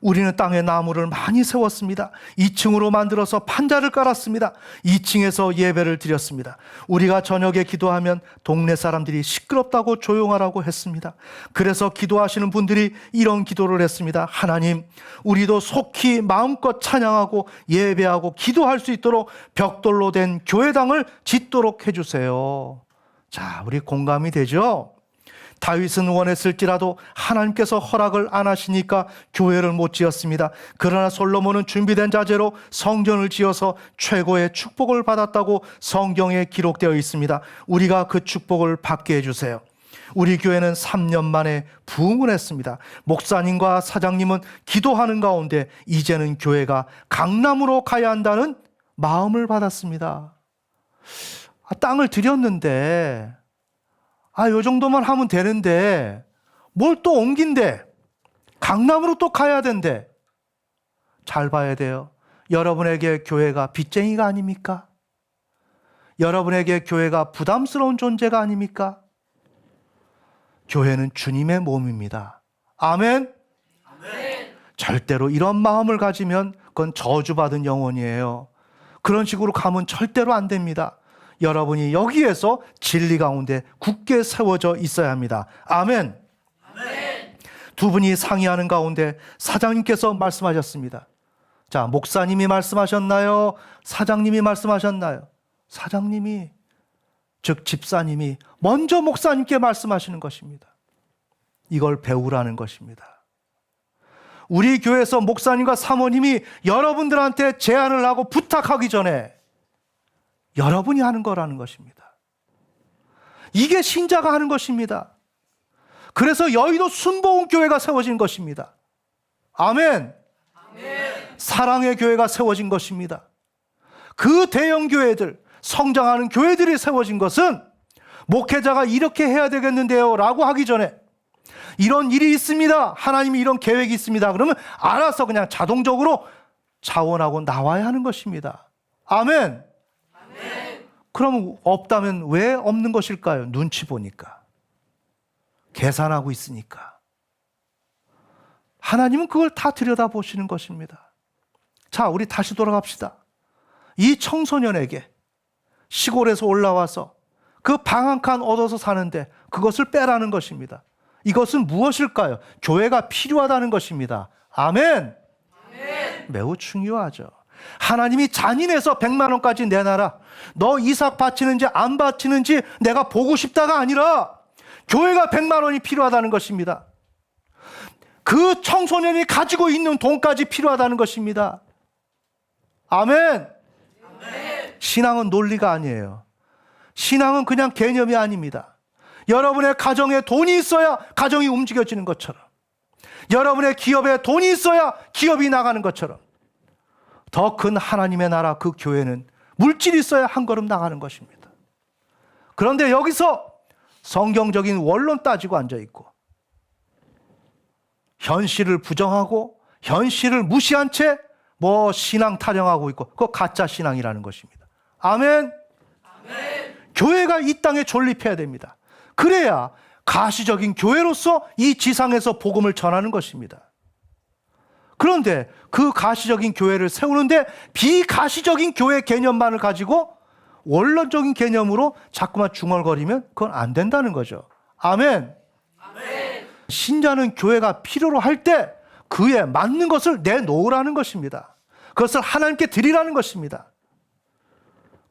우리는 땅에 나무를 많이 세웠습니다. 2층으로 만들어서 판자를 깔았습니다. 2층에서 예배를 드렸습니다. 우리가 저녁에 기도하면 동네 사람들이 시끄럽다고 조용하라고 했습니다. 그래서 기도하시는 분들이 이런 기도를 했습니다. 하나님, 우리도 속히 마음껏 찬양하고 예배하고 기도할 수 있도록 벽돌로 된 교회당을 짓도록 해주세요. 자, 우리 공감이 되죠? 다윗은 원했을지라도 하나님께서 허락을 안 하시니까 교회를 못 지었습니다. 그러나 솔로몬은 준비된 자재로 성전을 지어서 최고의 축복을 받았다고 성경에 기록되어 있습니다. 우리가 그 축복을 받게 해주세요. 우리 교회는 3년 만에 부흥을 했습니다. 목사님과 사장님은 기도하는 가운데 이제는 교회가 강남으로 가야 한다는 마음을 받았습니다. 땅을 들였는데 요 정도만 하면 되는데 뭘 또 옮긴대. 강남으로 또 가야 된대. 잘 봐야 돼요. 여러분에게 교회가 빚쟁이가 아닙니까? 여러분에게 교회가 부담스러운 존재가 아닙니까? 교회는 주님의 몸입니다. 아멘? 아멘. 절대로 이런 마음을 가지면 그건 저주받은 영혼이에요. 그런 식으로 가면 절대로 안 됩니다. 여러분이 여기에서 진리 가운데 굳게 세워져 있어야 합니다. 아멘. 아멘. 두 분이 상의하는 가운데 사장님께서 말씀하셨습니다. 자, 목사님이 말씀하셨나요? 사장님이 말씀하셨나요? 사장님이, 즉 집사님이 먼저 목사님께 말씀하시는 것입니다. 이걸 배우라는 것입니다. 우리 교회에서 목사님과 사모님이 여러분들한테 제안을 하고 부탁하기 전에 여러분이 하는 거라는 것입니다. 이게 신자가 하는 것입니다. 그래서 여의도 순복음 교회가 세워진 것입니다. 아멘. 아멘. 사랑의 교회가 세워진 것입니다. 그 대형 교회들, 성장하는 교회들이 세워진 것은 목회자가 이렇게 해야 되겠는데요 라고 하기 전에 이런 일이 있습니다. 하나님이 이런 계획이 있습니다. 그러면 알아서 그냥 자동적으로 자원하고 나와야 하는 것입니다. 아멘. 아멘. 그럼 없다면 왜 없는 것일까요? 눈치 보니까. 계산하고 있으니까. 하나님은 그걸 다 들여다보시는 것입니다. 자, 우리 다시 돌아갑시다. 이 청소년에게 시골에서 올라와서 그 방 한 칸 얻어서 사는데 그것을 빼라는 것입니다. 이것은 무엇일까요? 교회가 필요하다는 것입니다. 아멘. 아멘. 매우 중요하죠. 하나님이 잔인해서 100만 원까지 내놔라. 너 이삭 바치는지 안 바치는지 내가 보고 싶다가 아니라 교회가 100만 원이 필요하다는 것입니다. 그 청소년이 가지고 있는 돈까지 필요하다는 것입니다. 아멘. 아멘. 신앙은 논리가 아니에요. 신앙은 그냥 개념이 아닙니다. 여러분의 가정에 돈이 있어야 가정이 움직여지는 것처럼, 여러분의 기업에 돈이 있어야 기업이 나가는 것처럼, 더 큰 하나님의 나라 그 교회는 물질이 있어야 한 걸음 나가는 것입니다. 그런데 여기서 성경적인 원론 따지고 앉아있고 현실을 부정하고 현실을 무시한 채 신앙 타령하고 있고, 그거 가짜 신앙이라는 것입니다. 아멘. 아멘. 교회가 이 땅에 존립해야 됩니다. 그래야 가시적인 교회로서 이 지상에서 복음을 전하는 것입니다. 그런데 그 가시적인 교회를 세우는데 비가시적인 교회 개념만을 가지고 원론적인 개념으로 자꾸만 중얼거리면 그건 안 된다는 거죠. 아멘. 아멘. 신자는 교회가 필요로 할 때 그에 맞는 것을 내놓으라는 것입니다. 그것을 하나님께 드리라는 것입니다.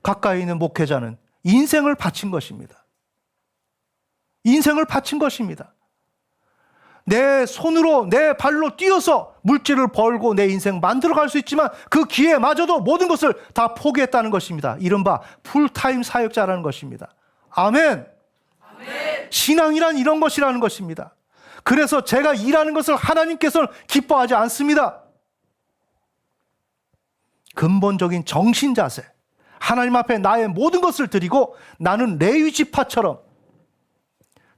가까이 있는 목회자는 인생을 바친 것입니다. 인생을 바친 것입니다. 내 손으로 내 발로 뛰어서 물질을 벌고 내 인생 만들어갈 수 있지만 그 기회마저도 모든 것을 다 포기했다는 것입니다. 이른바 풀타임 사역자라는 것입니다. 아멘. 아멘. 신앙이란 이런 것이라는 것입니다. 그래서 제가 일하는 것을 하나님께서는 기뻐하지 않습니다. 근본적인 정신 자세, 하나님 앞에 나의 모든 것을 드리고 나는 레위 지파처럼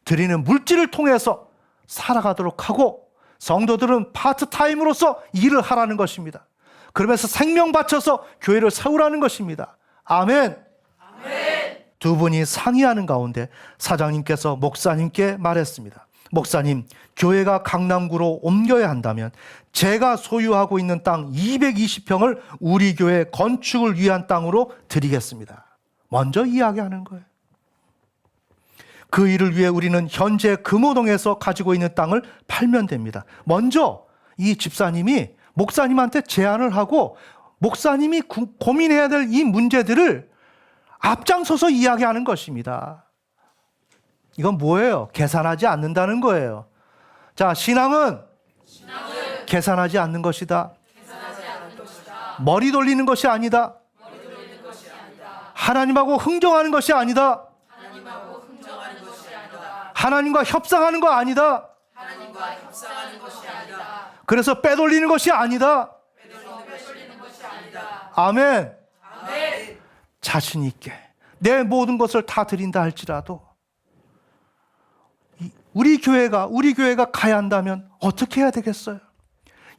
드리는 물질을 통해서 살아가도록 하고, 성도들은 파트타임으로서 일을 하라는 것입니다. 그러면서 생명 바쳐서 교회를 세우라는 것입니다. 아멘. 아멘. 두 분이 상의하는 가운데 사장님께서 목사님께 말했습니다. 목사님, 교회가 강남구로 옮겨야 한다면 제가 소유하고 있는 땅 220평을 우리 교회 건축을 위한 땅으로 드리겠습니다. 먼저 이야기하는 거예요. 그 일을 위해 우리는 현재 금호동에서 가지고 있는 땅을 팔면 됩니다. 먼저 이 집사님이 목사님한테 제안을 하고 목사님이 고민해야 될 이 문제들을 앞장서서 이야기하는 것입니다. 이건 뭐예요? 계산하지 않는다는 거예요. 자, 신앙은 계산하지 않는 것이다. 머리 돌리는 것이 아니다. 하나님하고 흥정하는 것이 아니다. 하나님과 협상하는 거 아니다. 그래서 빼돌리는 것이 아니다. 아멘. 자신 있게 내 모든 것을 다 드린다 할지라도 우리 교회가 가야 한다면 어떻게 해야 되겠어요?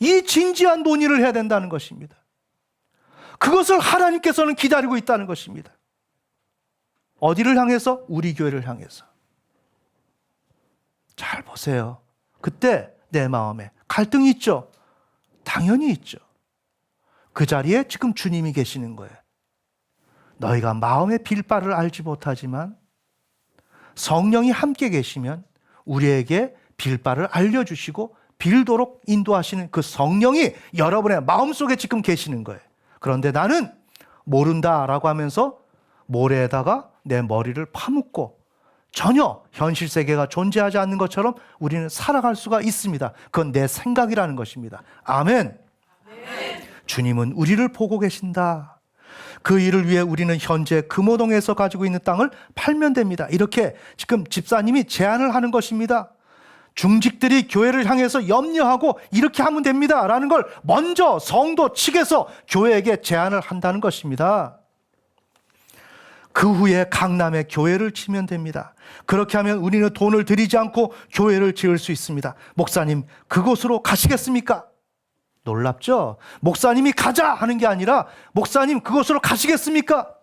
이 진지한 논의를 해야 된다는 것입니다. 그것을 하나님께서는 기다리고 있다는 것입니다. 어디를 향해서? 우리 교회를 향해서. 잘 보세요. 그때 내 마음에 갈등이 있죠? 당연히 있죠. 그 자리에 지금 주님이 계시는 거예요. 너희가 마음의 빌바를 알지 못하지만 성령이 함께 계시면 우리에게 빌바를 알려주시고 빌도록 인도하시는 그 성령이 여러분의 마음속에 지금 계시는 거예요. 그런데 나는 모른다라고 하면서 모래에다가 내 머리를 파묻고 전혀 현실 세계가 존재하지 않는 것처럼 우리는 살아갈 수가 있습니다. 그건 내 생각이라는 것입니다. 아멘. 주님은 우리를 보고 계신다. 그 일을 위해 우리는 현재 금호동에서 가지고 있는 땅을 팔면 됩니다. 이렇게 지금 집사님이 제안을 하는 것입니다. 중직들이 교회를 향해서 염려하고 이렇게 하면 됩니다 라는 걸 먼저 성도 측에서 교회에게 제안을 한다는 것입니다. 그 후에 강남에 교회를 치면 됩니다. 그렇게 하면 우리는 돈을 들이지 않고 교회를 지을 수 있습니다. 목사님, 그곳으로 가시겠습니까? 놀랍죠? 목사님이 가자 하는 게 아니라 목사님, 그곳으로 가시겠습니까?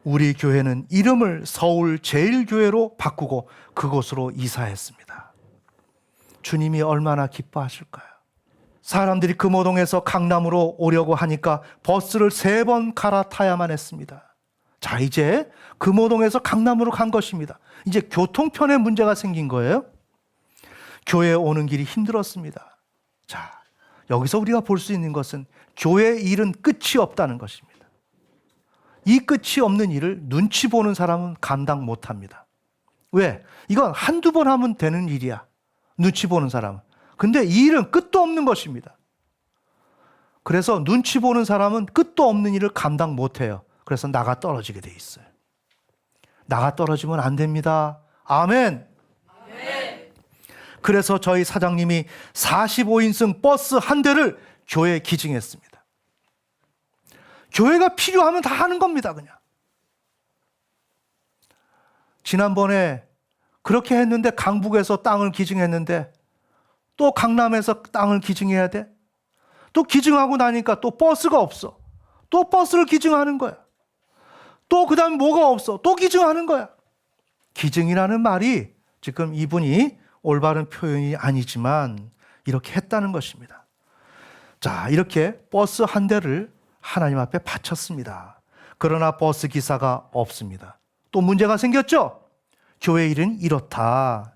우리 교회는 이름을 서울 제일교회로 바꾸고 그곳으로 이사했습니다. 주님이 얼마나 기뻐하실까요? 사람들이 금호동에서 강남으로 오려고 하니까 버스를 3번 갈아타야만 했습니다. 자, 이제 금호동에서 강남으로 간 것입니다. 이제 교통편에 문제가 생긴 거예요. 교회에 오는 길이 힘들었습니다. 자, 여기서 우리가 볼 수 있는 것은 교회 일은 끝이 없다는 것입니다. 이 끝이 없는 일을 눈치 보는 사람은 감당 못합니다. 왜? 이건 한두 번 하면 되는 일이야. 눈치 보는 사람은. 근데 이 일은 끝도 없는 것입니다. 그래서 눈치 보는 사람은 끝도 없는 일을 감당 못해요. 그래서 나가 떨어지게 돼 있어요. 나가 떨어지면 안 됩니다. 아멘. 아멘. 그래서 저희 사장님이 45인승 버스 한 대를 교회에 기증했습니다. 교회가 필요하면 다 하는 겁니다, 그냥. 지난번에 그렇게 했는데 강북에서 땅을 기증했는데 또 강남에서 땅을 기증해야 돼? 또 기증하고 나니까 또 버스가 없어. 또 버스를 기증하는 거야. 또 그 다음에 뭐가 없어. 또 기증하는 거야. 기증이라는 말이 지금 이분이 올바른 표현이 아니지만 이렇게 했다는 것입니다. 자, 이렇게 버스 한 대를 하나님 앞에 바쳤습니다. 그러나 버스 기사가 없습니다. 또 문제가 생겼죠? 교회 일은 이렇다.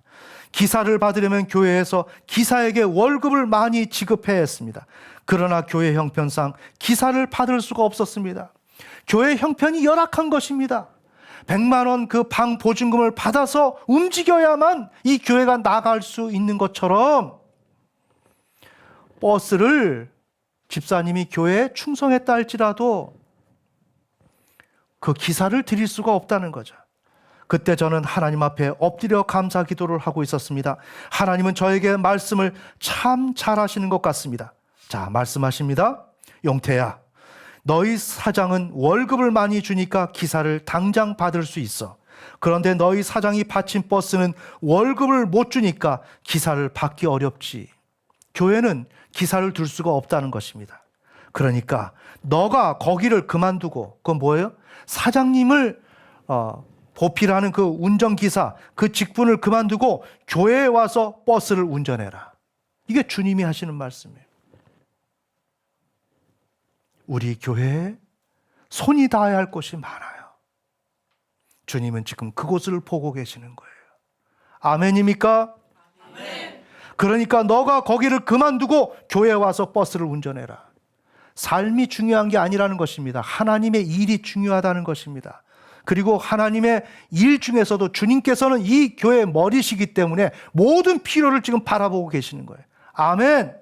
기사를 받으려면 교회에서 기사에게 월급을 많이 지급해야 했습니다. 그러나 교회 형편상 기사를 받을 수가 없었습니다. 교회 형편이 열악한 것입니다. 100만 원 그 방 보증금을 받아서 움직여야만 이 교회가 나갈 수 있는 것처럼 버스를 집사님이 교회에 충성했다 할지라도 그 기사를 드릴 수가 없다는 거죠. 그때 저는 하나님 앞에 엎드려 감사 기도를 하고 있었습니다. 하나님은 저에게 말씀을 참 잘하시는 것 같습니다. 자, 말씀하십니다. 용태야, 너희 사장은 월급을 많이 주니까 기사를 당장 받을 수 있어. 그런데 너희 사장이 바친 버스는 월급을 못 주니까 기사를 받기 어렵지. 교회는 기사를 둘 수가 없다는 것입니다. 그러니까 너가 거기를 그만두고, 그건 뭐예요? 사장님을 보필하는 그 운전기사, 그 직분을 그만두고 교회에 와서 버스를 운전해라. 이게 주님이 하시는 말씀이에요. 우리 교회에 손이 닿아야 할 곳이 많아요. 주님은 지금 그곳을 보고 계시는 거예요. 아멘입니까? 아멘. 그러니까 너가 거기를 그만두고 교회에 와서 버스를 운전해라. 삶이 중요한 게 아니라는 것입니다. 하나님의 일이 중요하다는 것입니다. 그리고 하나님의 일 중에서도 주님께서는 이 교회의 머리시기 때문에 모든 필요를 지금 바라보고 계시는 거예요. 아멘.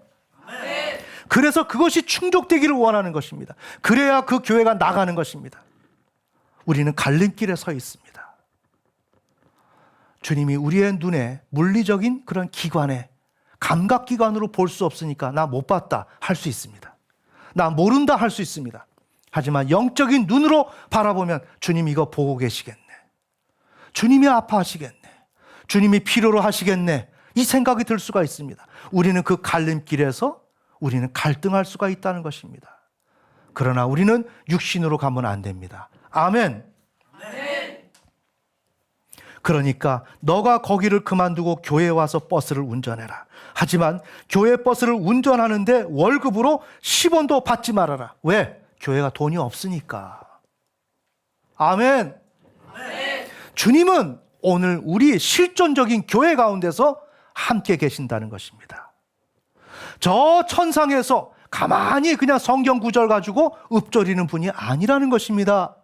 아멘. 그래서 그것이 충족되기를 원하는 것입니다. 그래야 그 교회가 나가는 것입니다. 우리는 갈림길에 서 있습니다. 주님이 우리의 눈에 물리적인 그런 기관에 감각기관으로 볼 수 없으니까 나 못 봤다 할 수 있습니다. 나 모른다 할 수 있습니다. 하지만 영적인 눈으로 바라보면 주님 이거 보고 계시겠네. 주님이 아파하시겠네. 주님이 필요로 하시겠네. 이 생각이 들 수가 있습니다. 우리는 그 갈림길에서 우리는 갈등할 수가 있다는 것입니다. 그러나 우리는 육신으로 가면 안 됩니다. 아멘. 그러니까 너가 거기를 그만두고 교회에 와서 버스를 운전해라. 하지만 교회 버스를 운전하는데 월급으로 10원도 받지 말아라. 왜? 교회가 돈이 없으니까. 아멘. 주님은 오늘 우리 실존적인 교회 가운데서 함께 계신다는 것입니다. 저 천상에서 가만히 그냥 성경 구절 가지고 읊조리는 분이 아니라는 것입니다.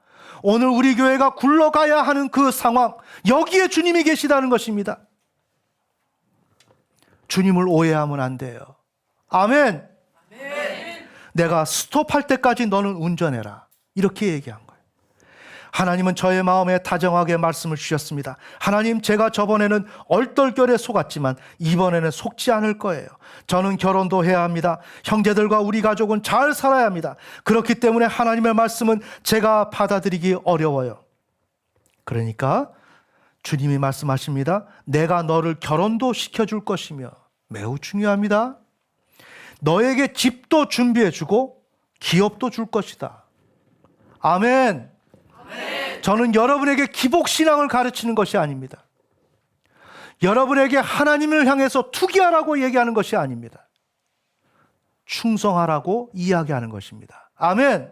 오늘 우리 교회가 굴러가야 하는 그 상황, 여기에 주님이 계시다는 것입니다. 주님을 오해하면 안 돼요. 아멘. 내가 스톱할 때까지 너는 운전해라. 이렇게 얘기한 거예요. 하나님은 저의 마음에 다정하게 말씀을 주셨습니다. 하나님, 제가 저번에는 얼떨결에 속았지만 이번에는 속지 않을 거예요. 저는 결혼도 해야 합니다. 형제들과 우리 가족은 잘 살아야 합니다. 그렇기 때문에 하나님의 말씀은 제가 받아들이기 어려워요. 그러니까 주님이 말씀하십니다. 내가 너를 결혼도 시켜줄 것이며, 매우 중요합니다. 너에게 집도 준비해주고 기업도 줄 것이다. 아멘. 저는 여러분에게 기복신앙을 가르치는 것이 아닙니다. 여러분에게 하나님을 향해서 투기하라고 얘기하는 것이 아닙니다. 충성하라고 이야기하는 것입니다. 아멘.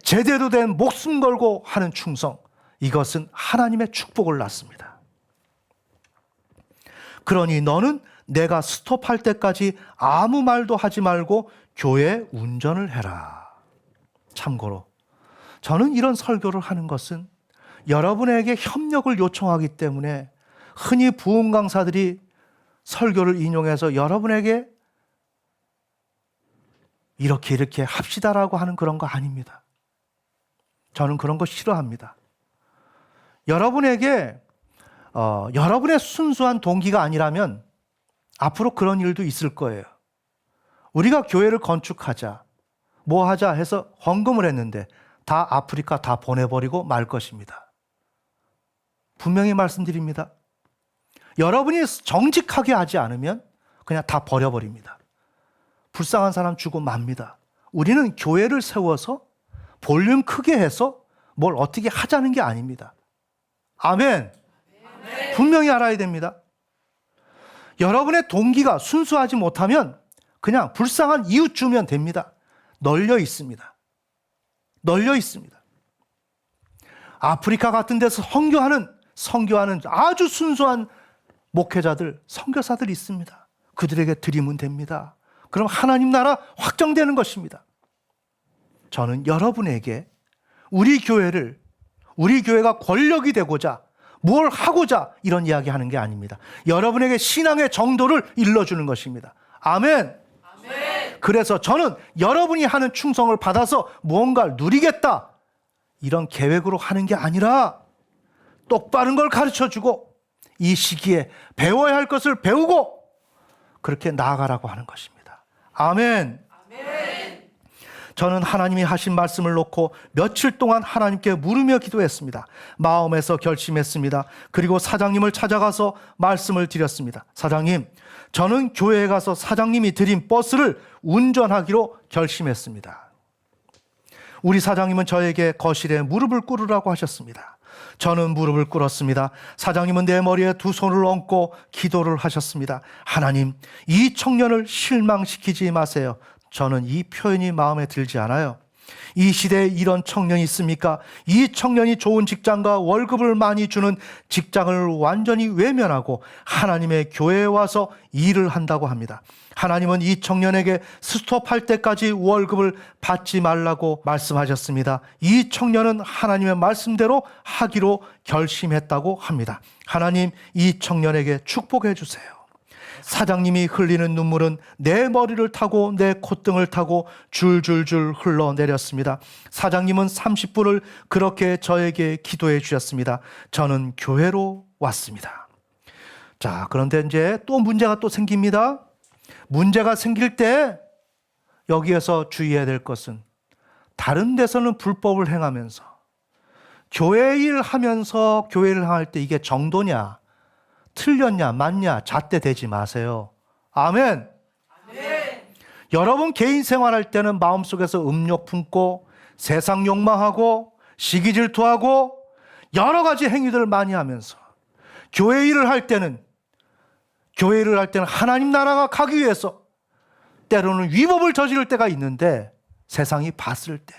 제대로 된 목숨 걸고 하는 충성, 이것은 하나님의 축복을 낳습니다. 그러니 너는 내가 스톱할 때까지 아무 말도 하지 말고 교회 운전을 해라. 참고로 저는 이런 설교를 하는 것은 여러분에게 협력을 요청하기 때문에 흔히 부흥 강사들이 설교를 인용해서 여러분에게 이렇게 합시다라고 하는 그런 거 아닙니다. 저는 그런 거 싫어합니다. 여러분에게 여러분의 순수한 동기가 아니라면 앞으로 그런 일도 있을 거예요. 우리가 교회를 건축하자, 뭐 하자 해서 헌금을 했는데 다 아프리카 다 보내버리고 말 것입니다. 분명히 말씀드립니다. 여러분이 정직하게 하지 않으면 그냥 다 버려버립니다. 불쌍한 사람 주고 맙니다. 우리는 교회를 세워서 볼륨 크게 해서 뭘 어떻게 하자는 게 아닙니다. 아멘. 분명히 알아야 됩니다. 여러분의 동기가 순수하지 못하면 그냥 불쌍한 이웃 주면 됩니다. 널려 있습니다. 널려 있습니다. 아프리카 같은 데서 선교하는 아주 순수한 목회자들, 선교사들이 있습니다. 그들에게 드리면 됩니다. 그럼 하나님 나라 확정되는 것입니다. 저는 여러분에게 우리 교회가 권력이 되고자 뭘 하고자 이런 이야기 하는 게 아닙니다. 여러분에게 신앙의 정도를 일러주는 것입니다. 아멘. 그래서 저는 여러분이 하는 충성을 받아서 무언가를 누리겠다, 이런 계획으로 하는 게 아니라 똑바른 걸 가르쳐주고 이 시기에 배워야 할 것을 배우고 그렇게 나아가라고 하는 것입니다. 아멘. 저는 하나님이 하신 말씀을 놓고 며칠 동안 하나님께 물으며 기도했습니다. 마음에서 결심했습니다. 그리고 사장님을 찾아가서 말씀을 드렸습니다. 사장님, 저는 교회에 가서 사장님이 드린 버스를 운전하기로 결심했습니다. 우리 사장님은 저에게 거실에 무릎을 꿇으라고 하셨습니다. 저는 무릎을 꿇었습니다. 사장님은 내 머리에 두 손을 얹고 기도를 하셨습니다. 하나님, 이 청년을 실망시키지 마세요. 저는 이 표현이 마음에 들지 않아요. 이 시대에 이런 청년이 있습니까? 이 청년이 좋은 직장과 월급을 많이 주는 직장을 완전히 외면하고 하나님의 교회에 와서 일을 한다고 합니다. 하나님은 이 청년에게 스톱할 때까지 월급을 받지 말라고 말씀하셨습니다. 이 청년은 하나님의 말씀대로 하기로 결심했다고 합니다. 하나님, 이 청년에게 축복해 주세요. 사장님이 흘리는 눈물은 내 머리를 타고 내 콧등을 타고 줄줄줄 흘러내렸습니다. 사장님은 30분을 그렇게 저에게 기도해 주셨습니다. 저는 교회로 왔습니다. 자, 그런데 이제 또 문제가 또 생깁니다. 문제가 생길 때 여기에서 주의해야 될 것은 다른 데서는 불법을 행하면서 교회 일 하면서 교회를 행할 때 이게 정도냐, 틀렸냐, 맞냐, 잣대대지 마세요. 아멘. 여러분 개인 생활할 때는 마음속에서 음욕 품고 세상 욕망하고 시기 질투하고 여러 가지 행위들을 많이 하면서 교회 일을 할 때는 하나님 나라가 가기 위해서 때로는 위법을 저지를 때가 있는데 세상이 봤을 때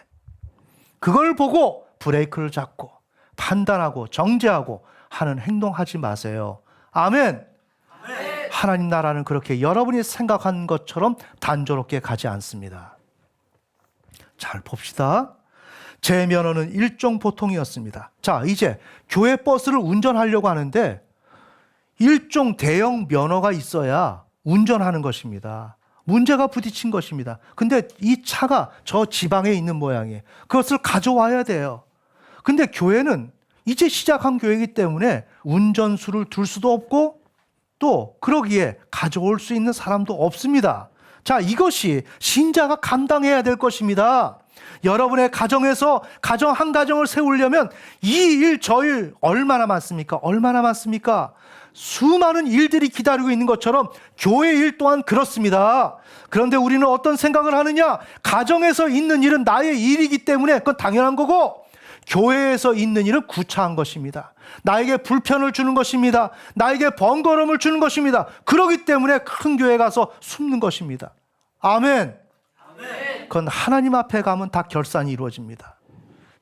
그걸 보고 브레이크를 잡고 판단하고 정죄하고 하는 행동하지 마세요. 아멘. 하나님 나라는 그렇게 여러분이 생각한 것처럼 단조롭게 가지 않습니다. 잘 봅시다. 제 면허는 일종 보통이었습니다. 자, 이제 교회 버스를 운전하려고 하는데 일종 대형 면허가 있어야 운전하는 것입니다. 문제가 부딪힌 것입니다. 근데 이 차가 저 지방에 있는 모양이에요. 그것을 가져와야 돼요. 근데 교회는 이제 시작한 교회이기 때문에 운전수를 둘 수도 없고 또 그러기에 가져올 수 있는 사람도 없습니다. 자, 이것이 신자가 감당해야 될 것입니다. 여러분의 가정에서 가정 한 가정을 세우려면 이 일 저 일 얼마나 많습니까? 얼마나 많습니까? 수많은 일들이 기다리고 있는 것처럼 교회 일 또한 그렇습니다. 그런데 우리는 어떤 생각을 하느냐? 가정에서 있는 일은 나의 일이기 때문에 그건 당연한 거고 교회에서 있는 일은 구차한 것입니다. 나에게 불편을 주는 것입니다. 나에게 번거로움을 주는 것입니다. 그렇기 때문에 큰 교회 가서 숨는 것입니다. 아멘. 그건 하나님 앞에 가면 다 결산이 이루어집니다.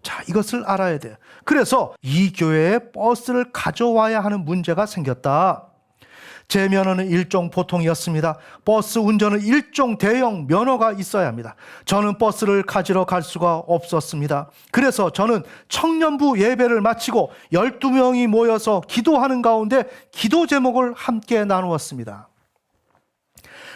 자, 이것을 알아야 돼요. 그래서 이 교회에 버스를 가져와야 하는 문제가 생겼다. 제 면허는 일종 보통이었습니다. 버스 운전은 일종 대형 면허가 있어야 합니다. 저는 버스를 가지러 갈 수가 없었습니다. 그래서 저는 청년부 예배를 마치고 12명이 모여서 기도하는 가운데 기도 제목을 함께 나누었습니다.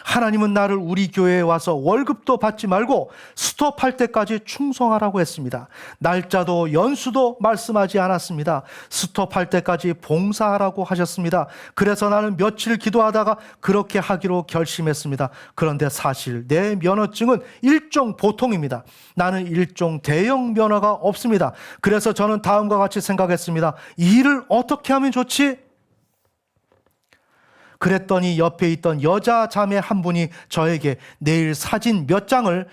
하나님은 나를 우리 교회에 와서 월급도 받지 말고 스톱할 때까지 충성하라고 했습니다. 날짜도 연수도 말씀하지 않았습니다. 스톱할 때까지 봉사하라고 하셨습니다. 그래서 나는 며칠 기도하다가 그렇게 하기로 결심했습니다. 그런데 사실 내 면허증은 일종 보통입니다. 나는 일종 대형 면허가 없습니다. 그래서 저는 다음과 같이 생각했습니다. 이 일을 어떻게 하면 좋지? 그랬더니 옆에 있던 여자 자매 한 분이 저에게 내일 사진 몇 장을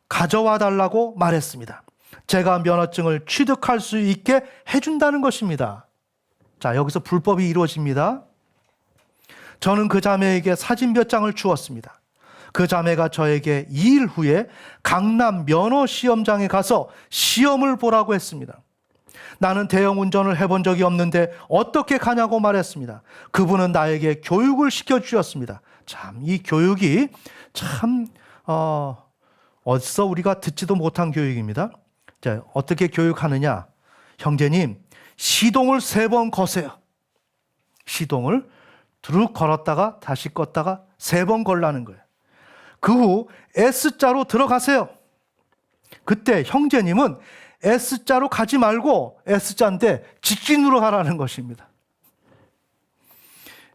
가져와 달라고 말했습니다. 제가 면허증을 취득할 수 있게 해준다는 것입니다. 자, 여기서 불법이 이루어집니다. 저는 그 자매에게 사진 몇 장을 주었습니다. 그 자매가 저에게 2일 후에 강남 면허 시험장에 가서 시험을 보라고 했습니다. 나는 대형 운전을 해본 적이 없는데 어떻게 가냐고 말했습니다. 그분은 나에게 교육을 시켜주셨습니다. 참, 이 교육이 참 어디서 우리가 듣지도 못한 교육입니다. 자, 어떻게 교육하느냐? 형제님, 시동을 3번 거세요. 시동을 두룩 걸었다가 다시 껐다가 3번 걸라는 거예요. 그 후 S자로 들어가세요. 그때 형제님은 S자로 가지 말고 S자인데 직진으로 가라는 것입니다.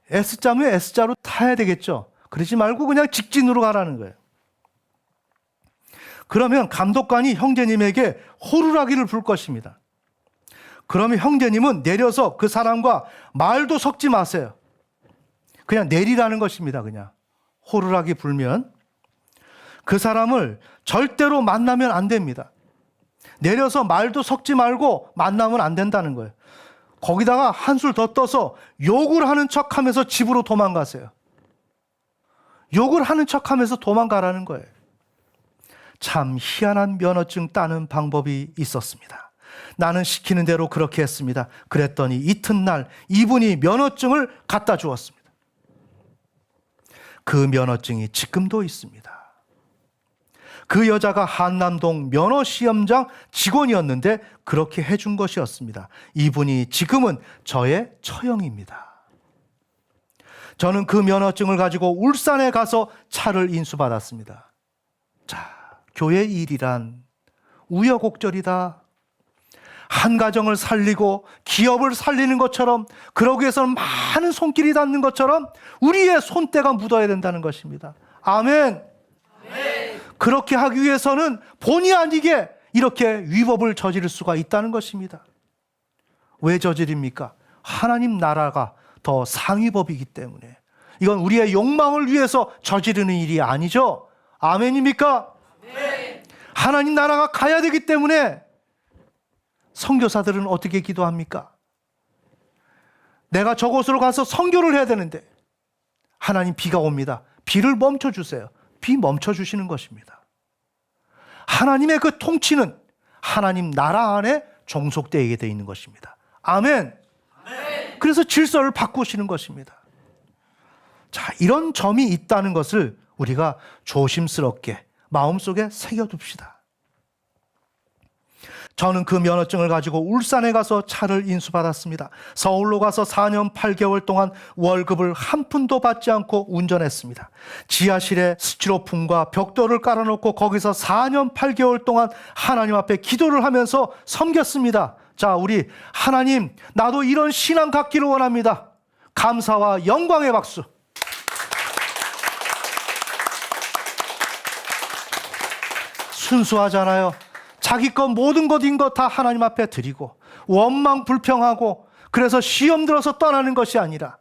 S자면 S자로 타야 되겠죠. 그러지 말고 그냥 직진으로 가라는 거예요. 그러면 감독관이 형제님에게 호루라기를 불 것입니다. 그러면 형제님은 내려서 그 사람과 말도 섞지 마세요. 그냥 내리라는 것입니다. 그냥 호루라기 불면 그 사람을 절대로 만나면 안 됩니다. 내려서 말도 섞지 말고 만나면 안 된다는 거예요. 거기다가 한술 더 떠서 욕을 하는 척하면서 집으로 도망가세요. 욕을 하는 척하면서 도망가라는 거예요. 참 희한한 면허증 따는 방법이 있었습니다. 나는 시키는 대로 그렇게 했습니다. 그랬더니 이튿날 이분이 면허증을 갖다 주었습니다. 그 면허증이 지금도 있습니다. 그 여자가 한남동 면허시험장 직원이었는데 그렇게 해준 것이었습니다. 이분이 지금은 저의 처형입니다. 저는 그 면허증을 가지고 울산에 가서 차를 인수받았습니다. 자, 교회 일이란 우여곡절이다. 한 가정을 살리고 기업을 살리는 것처럼 그러기 위해서는 많은 손길이 닿는 것처럼 우리의 손때가 묻어야 된다는 것입니다. 아멘. 그렇게 하기 위해서는 본의 아니게 이렇게 위법을 저지를 수가 있다는 것입니다. 왜 저지릅니까? 하나님 나라가 더 상위법이기 때문에. 이건 우리의 욕망을 위해서 저지르는 일이 아니죠. 아멘입니까? 네. 하나님 나라가 가야 되기 때문에 선교사들은 어떻게 기도합니까? 내가 저곳으로 가서 선교를 해야 되는데 하나님 비가 옵니다. 비를 멈춰주세요. 비 멈춰주시는 것입니다. 하나님의 그 통치는 하나님 나라 안에 종속되게 되어 있는 것입니다. 아멘. 그래서 질서를 바꾸시는 것입니다. 자, 이런 점이 있다는 것을 우리가 조심스럽게 마음속에 새겨둡시다. 저는 그 면허증을 가지고 울산에 가서 차를 인수받았습니다. 서울로 가서 4년 8개월 동안 월급을 한 푼도 받지 않고 운전했습니다. 지하실에 스티로폼과 벽돌을 깔아놓고 거기서 4년 8개월 동안 하나님 앞에 기도를 하면서 섬겼습니다. 자, 우리 하나님, 나도 이런 신앙 갖기를 원합니다. 감사와 영광의 박수. 순수하잖아요. 자기 것 모든 것인 것 다 하나님 앞에 드리고 원망 불평하고 그래서 시험 들어서 떠나는 것이 아니라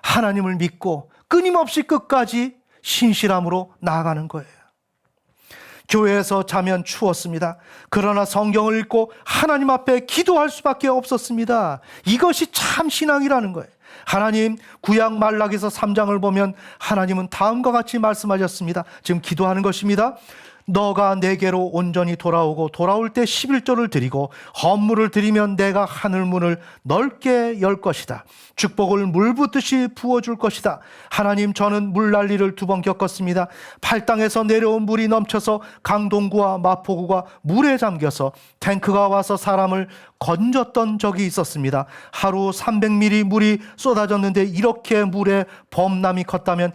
하나님을 믿고 끊임없이 끝까지 신실함으로 나아가는 거예요. 교회에서 자면 추웠습니다. 그러나 성경을 읽고 하나님 앞에 기도할 수밖에 없었습니다. 이것이 참 신앙이라는 거예요. 하나님, 구약 말라기서 3장을 보면 하나님은 다음과 같이 말씀하셨습니다. 지금 기도하는 것입니다. 너가 내게로 온전히 돌아오고 돌아올 때 11조를 드리고 헌물을 드리면 내가 하늘문을 넓게 열 것이다. 축복을 물 붓듯이 부어줄 것이다. 하나님, 저는 물난리를 2번 겪었습니다. 팔당에서 내려온 물이 넘쳐서 강동구와 마포구가 물에 잠겨서 탱크가 와서 사람을 건졌던 적이 있었습니다. 하루 300ml 물이 쏟아졌는데 이렇게 물에 범람이 컸다면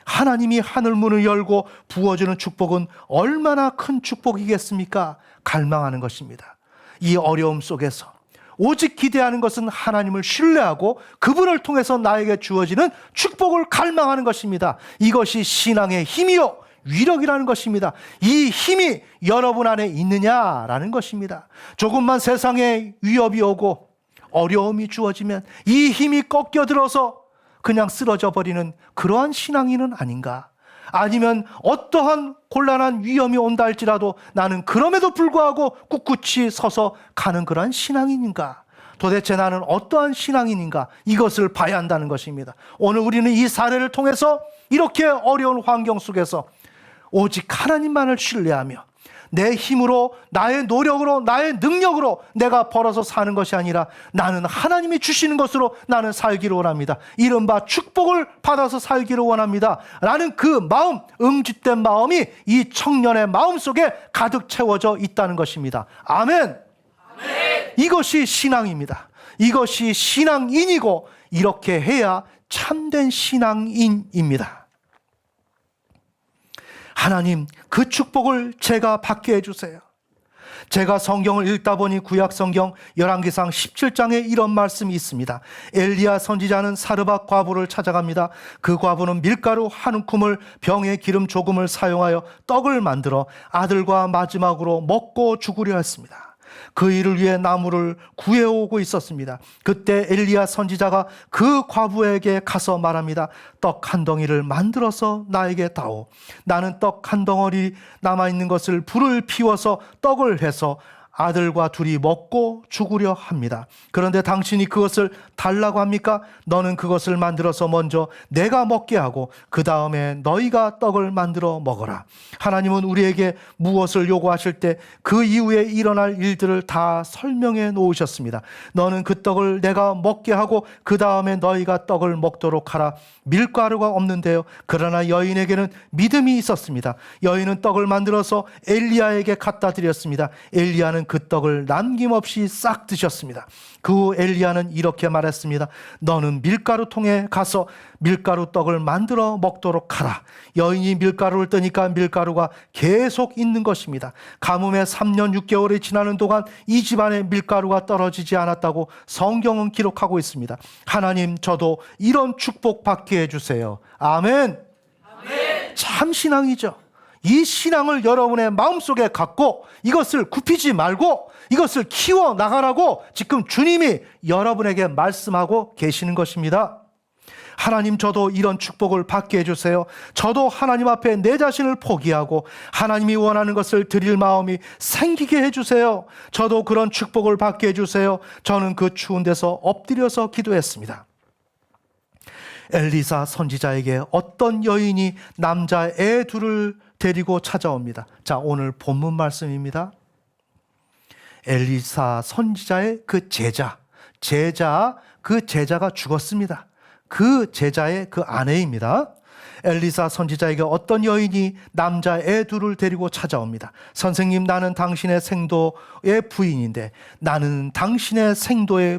하나님이 하늘문을 열고 부어주는 축복은 얼마나 큰 축복이겠습니까? 갈망하는 것입니다. 이 어려움 속에서 오직 기대하는 것은 하나님을 신뢰하고 그분을 통해서 나에게 주어지는 축복을 갈망하는 것입니다. 이것이 신앙의 힘이요 위력이라는 것입니다. 이 힘이 여러분 안에 있느냐라는 것입니다. 조금만 세상에 위협이 오고 어려움이 주어지면 이 힘이 꺾여들어서 그냥 쓰러져 버리는 그러한 신앙인은 아닌가? 아니면 어떠한 곤란한 위험이 온다 할지라도 나는 그럼에도 불구하고 꿋꿋이 서서 가는 그러한 신앙인인가? 도대체 나는 어떠한 신앙인인가? 이것을 봐야 한다는 것입니다. 오늘 우리는 이 사례를 통해서 이렇게 어려운 환경 속에서 오직 하나님만을 신뢰하며 내 힘으로, 나의 노력으로, 나의 능력으로 내가 벌어서 사는 것이 아니라 나는 하나님이 주시는 것으로 나는 살기를 원합니다. 이른바 축복을 받아서 살기를 원합니다. 라는 그 마음, 응집된 마음이 이 청년의 마음속에 가득 채워져 있다는 것입니다. 아멘. 아멘. 이것이 신앙입니다. 이것이 신앙인이고 이렇게 해야 참된 신앙인입니다. 하나님, 그 축복을 제가 받게 해주세요. 제가 성경을 읽다 보니 구약 성경 열왕기상 17장에 이런 말씀이 있습니다. 엘리야 선지자는 사르밧 과부를 찾아갑니다. 그 과부는 밀가루 한 움큼을 병에 기름 조금을 사용하여 떡을 만들어 아들과 마지막으로 먹고 죽으려 했습니다. 그 일을 위해 나무를 구해오고 있었습니다. 그때 엘리야 선지자가 그 과부에게 가서 말합니다. 떡 한 덩이를 만들어서 나에게 다오. 나는 떡 한 덩어리 남아있는 것을 불을 피워서 떡을 해서 아들과 둘이 먹고 죽으려 합니다. 그런데 당신이 그것을 달라고 합니까? 너는 그것을 만들어서 먼저 내가 먹게 하고 그 다음에 너희가 떡을 만들어 먹어라. 하나님은 우리에게 무엇을 요구하실 때 그 이후에 일어날 일들을 다 설명해 놓으셨습니다. 너는 그 떡을 내가 먹게 하고 그 다음에 너희가 떡을 먹도록 하라. 밀가루가 없는데요. 그러나 여인에게는 믿음이 있었습니다. 여인은 떡을 만들어서 엘리야에게 갖다 드렸습니다. 엘리야는 그 떡을 남김없이 싹 드셨습니다. 그 후 엘리야는 이렇게 말했습니다. 너는 밀가루통에 가서 밀가루 떡을 만들어 먹도록 하라. 여인이 밀가루를 뜨니까 밀가루가 계속 있는 것입니다. 가뭄에 3년 6개월이 지나는 동안 이 집안에 밀가루가 떨어지지 않았다고 성경은 기록하고 있습니다. 하나님, 저도 이런 축복 받게 해주세요. 아멘. 아멘. 참 신앙이죠. 이 신앙을 여러분의 마음속에 갖고 이것을 굽히지 말고 이것을 키워 나가라고 지금 주님이 여러분에게 말씀하고 계시는 것입니다. 하나님, 저도 이런 축복을 받게 해주세요. 저도 하나님 앞에 내 자신을 포기하고 하나님이 원하는 것을 드릴 마음이 생기게 해주세요. 저도 그런 축복을 받게 해주세요. 저는 그 추운 데서 엎드려서 기도했습니다. 엘리사 선지자에게 어떤 여인이 남자 애 둘을 데리고 찾아옵니다. 자, 오늘 본문 말씀입니다. 엘리사 선지자의 그 제자가 죽었습니다. 그 제자의 그 아내입니다. 엘리사 선지자에게 어떤 여인이 남자 애 둘을 데리고 찾아옵니다. 선생님, 나는 당신의 생도의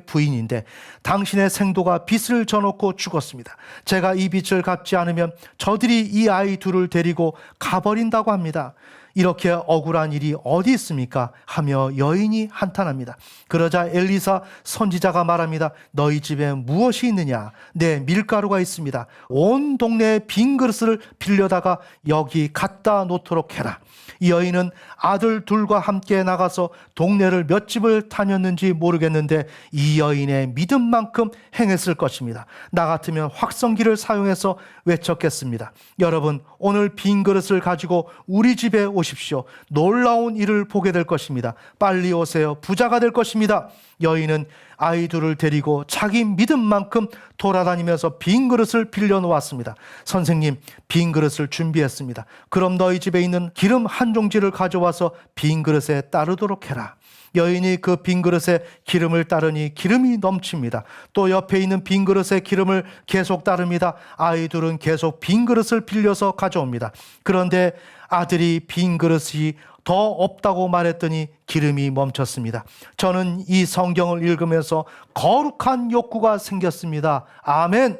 부인인데 당신의 생도가 빚을 져놓고 죽었습니다. 제가 이 빚을 갚지 않으면 저들이 이 아이 둘을 데리고 가버린다고 합니다. 이렇게 억울한 일이 어디 있습니까? 하며 여인이 한탄합니다. 그러자 엘리사 선지자가 말합니다. 너희 집에 무엇이 있느냐? 네, 밀가루가 있습니다. 온 동네에 빈 그릇을 빌려다가 여기 갖다 놓도록 해라. 이 여인은 아들 둘과 함께 나가서 동네를 몇 집을 다녔는지 모르겠는데 이 여인의 믿음만큼 행했을 것입니다. 나 같으면 확성기를 사용해서 외쳤겠습니다. 여러분, 오늘 빈 그릇을 가지고 우리 집에 오십시오. 놀라운 일을 보게 될 것입니다. 빨리 오세요. 부자가 될 것입니다. 여인은 아이들을 데리고 자기 믿음만큼 돌아다니면서 빈 그릇을 빌려 놓았습니다. 선생님, 빈 그릇을 준비했습니다. 그럼 너희 집에 있는 기름 한 종지를 가져와서 빈 그릇에 따르도록 해라. 여인이 그 빈 그릇에 기름을 따르니 기름이 넘칩니다. 또 옆에 있는 빈 그릇에 기름을 계속 따릅니다. 아이들은 계속 빈 그릇을 빌려서 가져옵니다. 그런데 아들이 빈 그릇이 더 없다고 말했더니 기름이 멈췄습니다. 저는 이 성경을 읽으면서 거룩한 욕구가 생겼습니다. 아멘.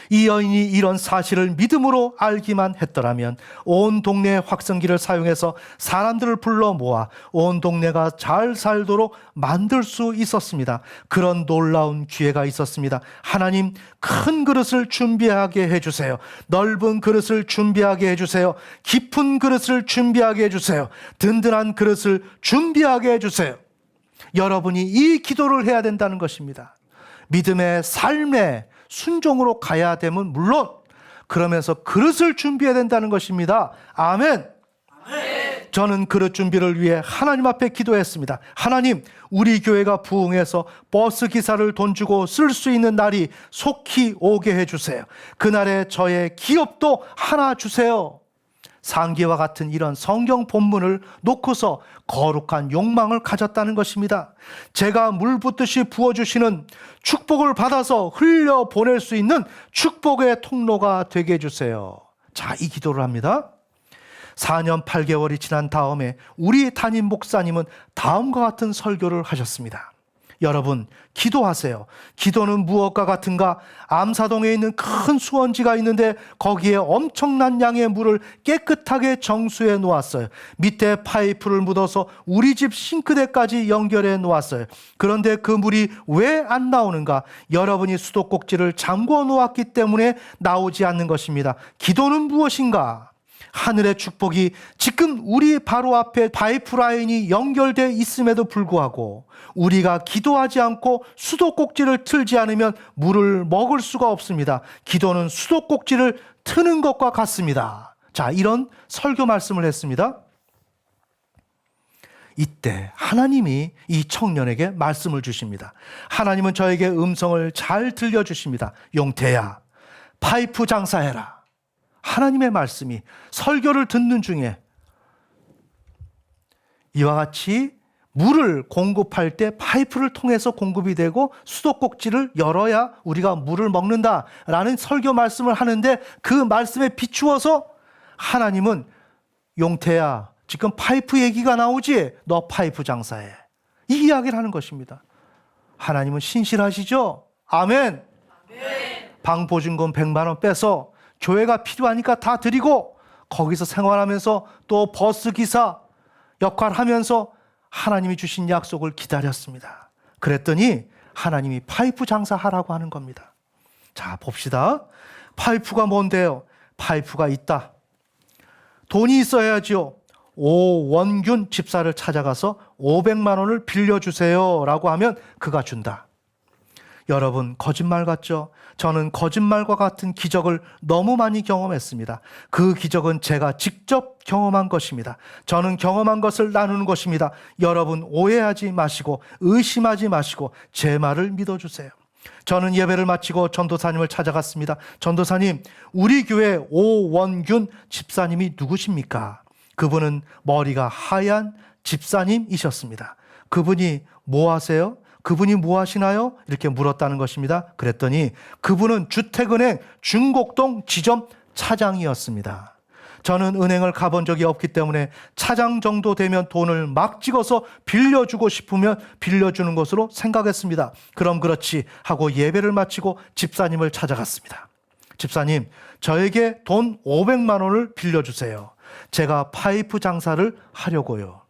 이 여인이 이런 사실을 믿음으로 알기만 했더라면 온 동네의 확성기를 사용해서 사람들을 불러 모아 온 동네가 잘 살도록 만들 수 있었습니다. 그런 놀라운 기회가 있었습니다. 하나님, 큰 그릇을 준비하게 해주세요. 넓은 그릇을 준비하게 해주세요. 깊은 그릇을 준비하게 해주세요. 든든한 그릇을 준비하게 해주세요. 여러분이 이 기도를 해야 된다는 것입니다. 믿음의 삶에 순종으로 가야 되면 물론 그러면서 그릇을 준비해야 된다는 것입니다. 아멘. 저는 그릇 준비를 위해 하나님 앞에 기도했습니다. 하나님, 우리 교회가 부흥해서 버스 기사를 돈 주고 쓸 수 있는 날이 속히 오게 해주세요. 그날에 저의 기업도 하나 주세요. 상기와 같은 이런 성경 본문을 놓고서 거룩한 욕망을 가졌다는 것입니다. 제가 물 붓듯이 부어주시는 축복을 받아서 흘려보낼 수 있는 축복의 통로가 되게 해주세요. 자, 이 기도를 합니다. 4년 8개월이 지난 다음에 우리 담임 목사님은 다음과 같은 설교를 하셨습니다. 여러분, 기도하세요. 기도는 무엇과 같은가? 암사동에 있는 큰 수원지가 있는데 거기에 엄청난 양의 물을 깨끗하게 정수해 놓았어요. 밑에 파이프를 묻어서 우리 집 싱크대까지 연결해 놓았어요. 그런데 그 물이 왜 안 나오는가? 여러분이 수도꼭지를 잠궈 놓았기 때문에 나오지 않는 것입니다. 기도는 무엇인가? 하늘의 축복이 지금 우리 바로 앞에 파이프라인이 연결되어 있음에도 불구하고 우리가 기도하지 않고 수도꼭지를 틀지 않으면 물을 먹을 수가 없습니다. 기도는 수도꼭지를 트는 것과 같습니다. 자, 이런 설교 말씀을 했습니다. 이때 하나님이 이 청년에게 말씀을 주십니다. 하나님은 저에게 음성을 잘 들려주십니다. 용태야, 파이프 장사해라. 하나님의 말씀이 설교를 듣는 중에 이와 같이 물을 공급할 때 파이프를 통해서 공급이 되고 수도꼭지를 열어야 우리가 물을 먹는다라는 설교 말씀을 하는데 그 말씀에 비추어서 하나님은 용태야, 지금 파이프 얘기가 나오지? 너 파이프 장사해. 이 이야기를 하는 것입니다. 하나님은 신실하시죠? 아멘. 방보증금 100만 원 빼서 교회가 필요하니까 다 드리고 거기서 생활하면서 또 버스 기사 역할하면서 하나님이 주신 약속을 기다렸습니다. 그랬더니 하나님이 파이프 장사하라고 하는 겁니다. 자, 봅시다. 파이프가 뭔데요? 파이프가 있다. 돈이 있어야지요. 오원균 집사를 찾아가서 500만 원을 빌려주세요 라고 하면 그가 준다. 여러분, 거짓말 같죠? 저는 거짓말과 같은 기적을 너무 많이 경험했습니다. 그 기적은 제가 직접 경험한 것입니다. 저는 경험한 것을 나누는 것입니다. 여러분, 오해하지 마시고 의심하지 마시고 제 말을 믿어주세요. 저는 예배를 마치고 전도사님을 찾아갔습니다. 전도사님, 우리 교회 오원균 집사님이 누구십니까? 그분은 머리가 하얀 집사님이셨습니다. 그분이 뭐 하세요? 그분이 뭐 하시나요? 이렇게 물었다는 것입니다. 그랬더니 그분은 주택은행 중곡동 지점 차장이었습니다. 저는 은행을 가본 적이 없기 때문에 차장 정도 되면 돈을 막 찍어서 빌려주고 싶으면 빌려주는 것으로 생각했습니다. 그럼 그렇지 하고 예배를 마치고 집사님을 찾아갔습니다. 집사님, 저에게 돈 500만 원을 빌려주세요. 제가 파이프 장사를 하려고요.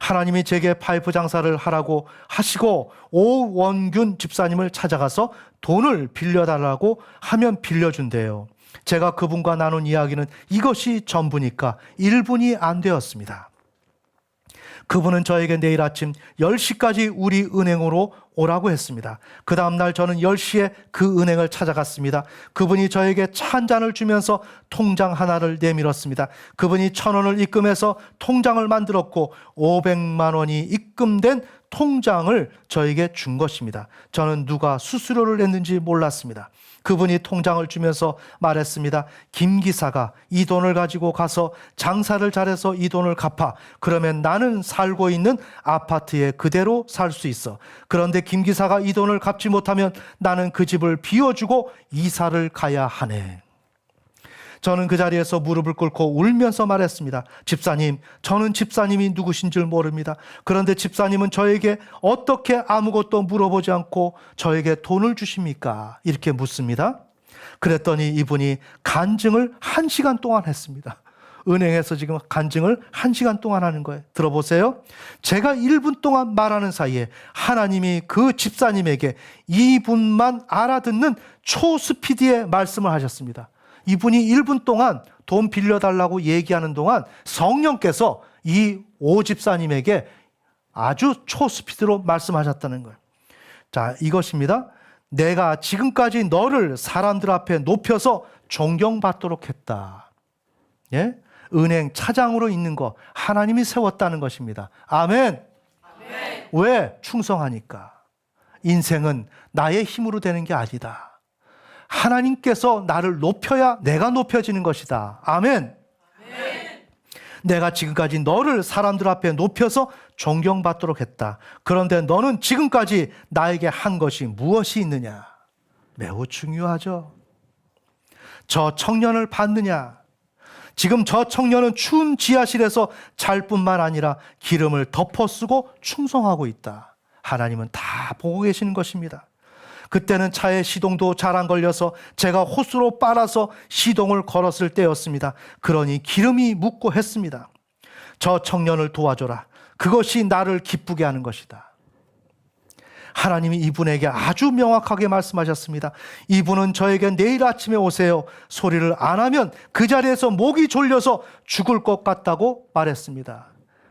하나님이 제게 파이프 장사를 하라고 하시고 오원균 집사님을 찾아가서 돈을 빌려달라고 하면 빌려준대요. 제가 그분과 나눈 이야기는 이것이 전부니까 1분이 안 되었습니다. 그분은 저에게 내일 아침 10시까지 우리 은행으로 오라고 했습니다. 그 다음날 저는 10시에 그 은행을 찾아갔습니다. 그분이 저에게 차 한 잔을 주면서 통장 하나를 내밀었습니다. 그분이 1,000원을 입금해서 통장을 만들었고 500만 원이 입금된 통장을 저에게 준 것입니다. 저는 누가 수수료를 냈는지 몰랐습니다. 그분이 통장을 주면서 말했습니다. 김 기사가 이 돈을 가지고 가서 장사를 잘해서 이 돈을 갚아. 그러면 나는 살고 있는 아파트에 그대로 살 수 있어. 그런데 김 기사가 이 돈을 갚지 못하면 나는 그 집을 비워주고 이사를 가야 하네. 저는 그 자리에서 무릎을 꿇고 울면서 말했습니다. 집사님, 저는 집사님이 누구신 줄 모릅니다. 그런데 집사님은 저에게 어떻게 아무것도 물어보지 않고 저에게 돈을 주십니까? 이렇게 묻습니다. 그랬더니 이분이 간증을 1시간 동안 했습니다. 은행에서 지금 간증을 1시간 동안 하는 거예요. 들어보세요. 제가 1분 동안 말하는 사이에 하나님이 그 집사님에게 2분만 알아듣는 초스피디의 말씀을 하셨습니다. 이분이 1분 동안 돈 빌려달라고 얘기하는 동안 성령께서 이 오 집사님에게 아주 초스피드로 말씀하셨다는 거예요. 자, 이것입니다. 내가 지금까지 너를 사람들 앞에 높여서 존경받도록 했다. 예? 은행 차장으로 있는 거 하나님이 세웠다는 것입니다. 아멘. 아멘. 왜? 충성하니까. 인생은 나의 힘으로 되는 게 아니다. 하나님께서 나를 높여야 내가 높여지는 것이다. 아멘. 아멘. 내가 지금까지 너를 사람들 앞에 높여서 존경받도록 했다. 그런데 너는 지금까지 나에게 한 것이 무엇이 있느냐? 매우 중요하죠. 저 청년을 봤느냐? 지금 저 청년은 추운 지하실에서 잘 뿐만 아니라 기름을 덮어쓰고 충성하고 있다. 하나님은 다 보고 계시는 것입니다. 그때는 차에 시동도 잘 안 걸려서 제가 호스로 빨아서 시동을 걸었을 때였습니다. 그러니 기름이 묻고 했습니다. 저 청년을 도와줘라. 그것이 나를 기쁘게 하는 것이다. 하나님이 이분에게 아주 명확하게 말씀하셨습니다. 이분은 저에게 내일 아침에 오세요. 소리를 안 하면 그 자리에서 목이 졸려서 죽을 것 같다고 말했습니다.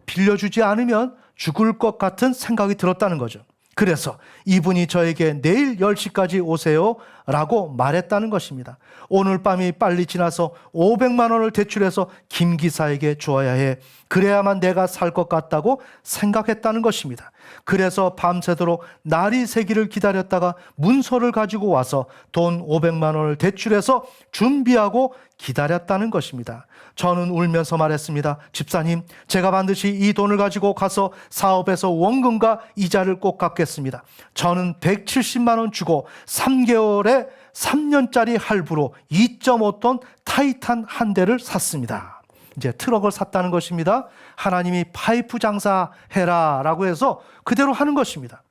빌려주지 않으면 죽을 것 같은 생각이 들었다는 거죠. 그래서 이분이 저에게 내일 10시까지 오세요 라고 말했다는 것입니다. 오늘 밤이 빨리 지나서 500만 원을 대출해서 김 기사에게 주어야 해. 그래야만 내가 살 것 같다고 생각했다는 것입니다. 그래서 밤새도록 날이 새기를 기다렸다가 문서를 가지고 와서 돈 500만 원을 대출해서 준비하고 기다렸다는 것입니다. 저는 울면서 말했습니다. 집사님, 제가 반드시 이 돈을 가지고 가서 사업에서 원금과 이자를 꼭 갚겠습니다. 저는 170만 원 주고 3개월에 3년짜리 할부로 2.5톤 타이탄 한 대를 샀습니다. 이제 트럭을 샀다는 것입니다. 하나님이 파이프 장사해라 라고 해서 그대로 하는 것입니다.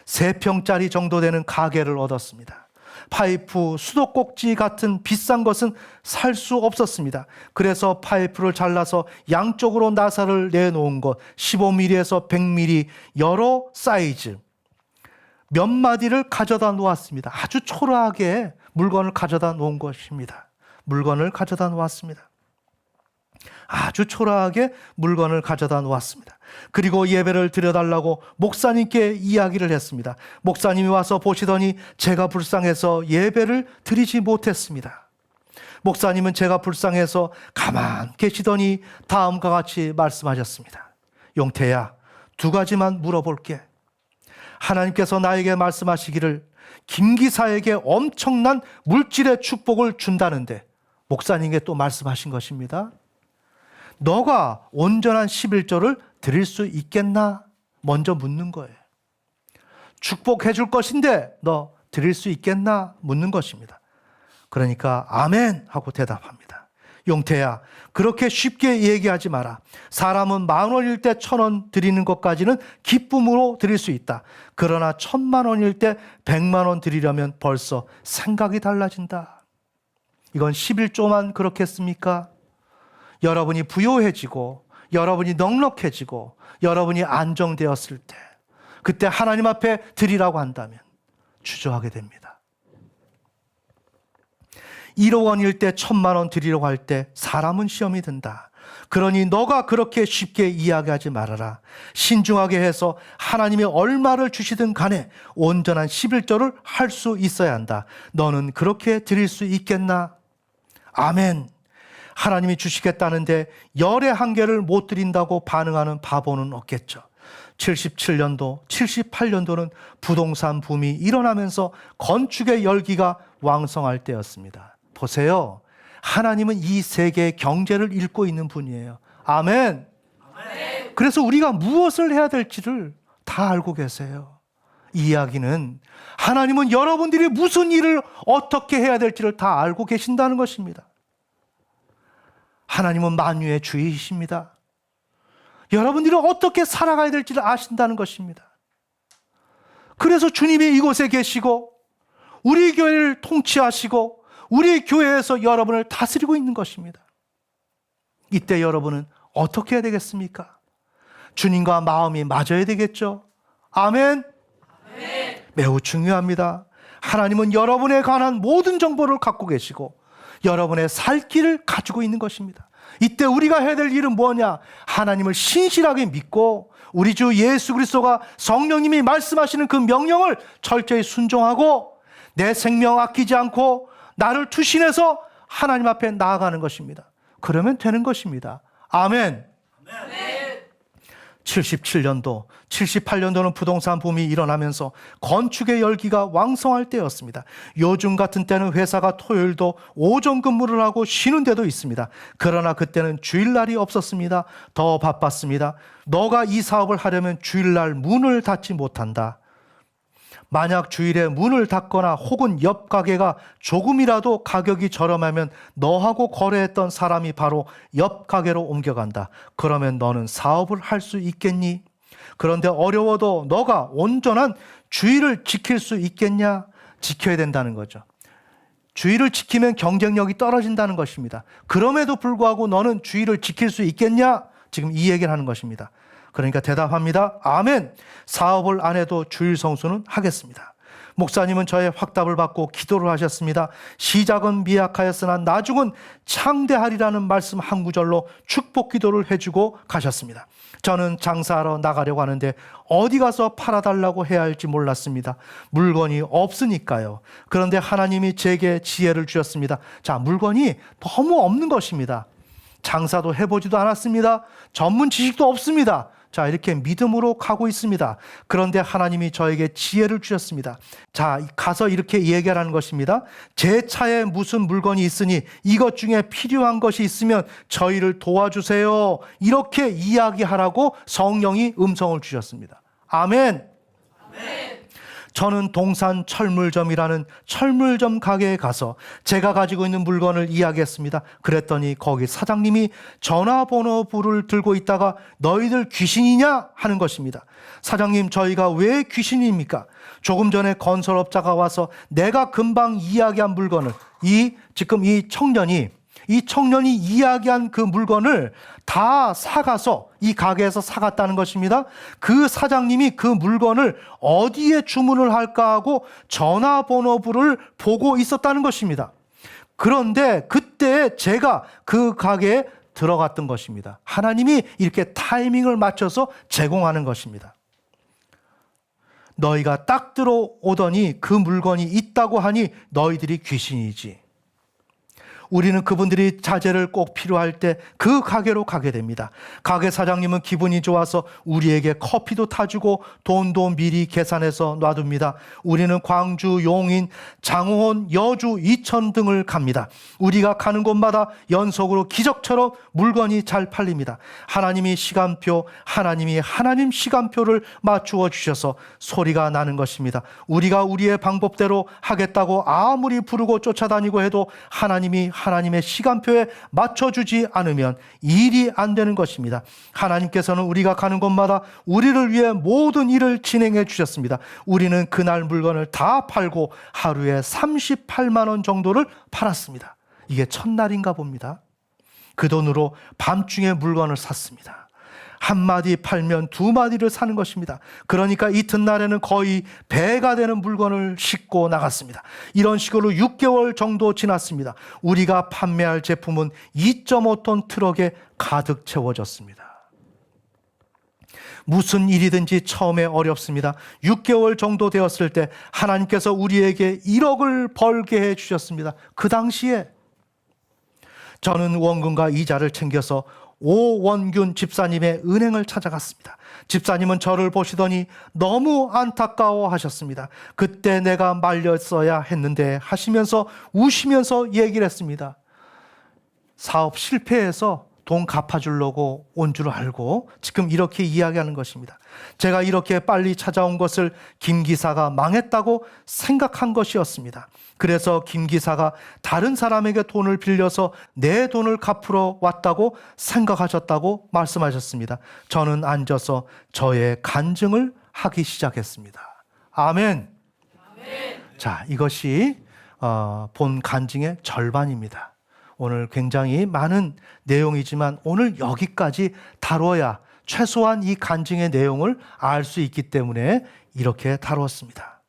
3평짜리 정도 되는 가게를 얻었습니다. 파이프, 수도꼭지 같은 비싼 것은 살 수 없었습니다. 그래서 파이프를 잘라서 양쪽으로 나사를 내놓은 것, 15mm에서 100mm 여러 사이즈 몇 마디를 가져다 놓았습니다. 아주 초라하게 물건을 가져다 놓은 것입니다. 물건을 가져다 놓았습니다. 아주 초라하게 물건을 가져다 놓았습니다. 그리고 예배를 드려달라고 목사님께 이야기를 했습니다. 목사님이 와서 보시더니 제가 불쌍해서 예배를 드리지 못했습니다. 목사님은 제가 불쌍해서 가만 계시더니 다음과 같이 말씀하셨습니다. 용태야, 두 가지만 물어볼게. 하나님께서 나에게 말씀하시기를 김기사에게 엄청난 물질의 축복을 준다는데 목사님께 또 말씀하신 것입니다. 너가 온전한 11조를 드릴 수 있겠나? 먼저 묻는 거예요. 축복해 줄 것인데 너 드릴 수 있겠나? 묻는 것입니다. 그러니까 아멘 하고 대답합니다. 용태야, 그렇게 쉽게 얘기하지 마라. 사람은 10,000원일 때 1,000원 드리는 것까지는 기쁨으로 드릴 수 있다. 그러나 1,000,000원일 때 100만 원 드리려면 벌써 생각이 달라진다. 이건 11조만 그렇겠습니까? 여러분이 부요해지고 여러분이 넉넉해지고 여러분이 안정되었을 때 그때 하나님 앞에 드리라고 한다면 주저하게 됩니다. 1억 원일 때 1,000만 원 드리려고 할 때 사람은 시험이 든다. 그러니 너가 그렇게 쉽게 이야기하지 말아라. 신중하게 해서 하나님이 얼마를 주시든 간에 온전한 11조를 할 수 있어야 한다. 너는 그렇게 드릴 수 있겠나? 아멘. 하나님이 주시겠다는데 열의 한 개를 못 드린다고 반응하는 바보는 없겠죠. 77년도, 78년도는 부동산 붐이 일어나면서 건축의 열기가 왕성할 때였습니다. 보세요. 하나님은 이 세계의 경제를 읽고 있는 분이에요. 아멘. 그래서 우리가 무엇을 해야 될지를 다 알고 계세요. 이 이야기는 하나님은 여러분들이 무슨 일을 어떻게 해야 될지를 다 알고 계신다는 것입니다. 하나님은 만유의 주이십니다. 여러분들이 어떻게 살아가야 될지를 아신다는 것입니다. 그래서 주님이 이곳에 계시고 우리 교회를 통치하시고 우리 교회에서 여러분을 다스리고 있는 것입니다. 이때 여러분은 어떻게 해야 되겠습니까? 주님과 마음이 맞아야 되겠죠. 아멘. 아멘. 매우 중요합니다. 하나님은 여러분에 관한 모든 정보를 갖고 계시고 여러분의 살 길을 가지고 있는 것입니다. 이때 우리가 해야 될 일은 뭐냐? 하나님을 신실하게 믿고 우리 주 예수 그리스도가 성령님이 말씀하시는 그 명령을 철저히 순종하고 내 생명 아끼지 않고 나를 투신해서 하나님 앞에 나아가는 것입니다. 그러면 되는 것입니다. 아멘. 아멘. 77년도, 78년도는 부동산 붐이 일어나면서 건축의 열기가 왕성할 때였습니다. 요즘 같은 때는 회사가 토요일도 오전 근무를 하고 쉬는 데도 있습니다. 그러나 그때는 주일날이 없었습니다. 더 바빴습니다. 너가 이 사업을 하려면 주일날 문을 닫지 못한다. 만약 주일에 문을 닫거나 혹은 옆 가게가 조금이라도 가격이 저렴하면 너하고 거래했던 사람이 바로 옆 가게로 옮겨간다. 그러면 너는 사업을 할 수 있겠니? 그런데 어려워도 너가 온전한 주일을 지킬 수 있겠냐? 지켜야 된다는 거죠. 주일을 지키면 경쟁력이 떨어진다는 것입니다. 그럼에도 불구하고 너는 주일을 지킬 수 있겠냐? 지금 이 얘기를 하는 것입니다. 그러니까 대답합니다. 아멘. 사업을 안 해도 주일 성수는 하겠습니다. 목사님은 저의 확답을 받고 기도를 하셨습니다. 시작은 미약하였으나 나중은 창대하리라는 말씀 한 구절로 축복 기도를 해주고 가셨습니다. 저는 장사하러 나가려고 하는데 어디 가서 팔아달라고 해야 할지 몰랐습니다. 물건이 없으니까요. 그런데 하나님이 제게 지혜를 주셨습니다. 자, 물건이 너무 없는 것입니다. 장사도 해보지도 않았습니다. 전문 지식도 없습니다. 자, 이렇게 믿음으로 가고 있습니다. 그런데 하나님이 저에게 지혜를 주셨습니다. 자, 가서 이렇게 얘기하라는 것입니다. 제 차에 무슨 물건이 있으니 이것 중에 필요한 것이 있으면 저희를 도와주세요. 이렇게 이야기하라고 성령이 음성을 주셨습니다. 아멘. 아멘. 저는 동산 철물점이라는 철물점 가게에 가서 제가 가지고 있는 물건을 이야기했습니다. 그랬더니 거기 사장님이 전화번호부를 들고 있다가 너희들 귀신이냐? 하는 것입니다. 사장님, 저희가 왜 귀신입니까? 조금 전에 건설업자가 와서 내가 금방 이야기한 물건을 지금 이 청년이 이야기한 그 물건을 다 사가서 이 가게에서 사갔다는 것입니다. 그 사장님이 그 물건을 어디에 주문을 할까 하고 전화번호부를 보고 있었다는 것입니다. 그런데 그때 제가 그 가게에 들어갔던 것입니다. 하나님이 이렇게 타이밍을 맞춰서 제공하는 것입니다. 너희가 딱 들어오더니 그 물건이 있다고 하니 너희들이 귀신이지. 우리는 그분들이 자재를 꼭 필요할 때 그 가게로 가게 됩니다. 가게 사장님은 기분이 좋아서 우리에게 커피도 타주고 돈도 미리 계산해서 놔둡니다. 우리는 광주, 용인, 장호원, 여주, 이천 등을 갑니다. 우리가 가는 곳마다 연속으로 기적처럼 물건이 잘 팔립니다. 하나님이 시간표, 하나님이 하나님 시간표를 맞추어 주셔서 소리가 나는 것입니다. 우리가 우리의 방법대로 하겠다고 아무리 부르고 쫓아다니고 해도 하나님이 하나님의 시간표에 맞춰주지 않으면 일이 안 되는 것입니다. 하나님께서는 우리가 가는 곳마다 우리를 위해 모든 일을 진행해 주셨습니다. 우리는 그날 물건을 다 팔고 하루에 38만 원 정도를 팔았습니다. 이게 첫날인가 봅니다. 그 돈으로 밤중에 물건을 샀습니다. 한 마디 팔면 두 마디를 사는 것입니다. 그러니까 이튿날에는 거의 배가 되는 물건을 싣고 나갔습니다. 이런 식으로 6개월 정도 지났습니다. 우리가 판매할 제품은 2.5톤 트럭에 가득 채워졌습니다. 무슨 일이든지 처음에 어렵습니다. 6개월 정도 되었을 때 하나님께서 우리에게 1억을 벌게 해 주셨습니다. 그 당시에 저는 원금과 이자를 챙겨서 오원균 집사님의 은행을 찾아갔습니다. 집사님은 저를 보시더니 너무 안타까워 하셨습니다. 그때 내가 말렸어야 했는데 하시면서 우시면서 얘기를 했습니다. 사업 실패해서 돈 갚아주려고 온 줄 알고 지금 이렇게 이야기하는 것입니다. 제가 이렇게 빨리 찾아온 것을 김 기사가 망했다고 생각한 것이었습니다. 그래서 김 기사가 다른 사람에게 돈을 빌려서 내 돈을 갚으러 왔다고 생각하셨다고 말씀하셨습니다. 저는 앉아서 저의 간증을 하기 시작했습니다. 아멘. 아멘. 자, 이것이 본 간증의 절반입니다. 오늘 굉장히 많은 내용이지만 오늘 여기까지 다뤄야 최소한 이 간증의 내용을 알 수 있기 때문에 이렇게 다루었습니다.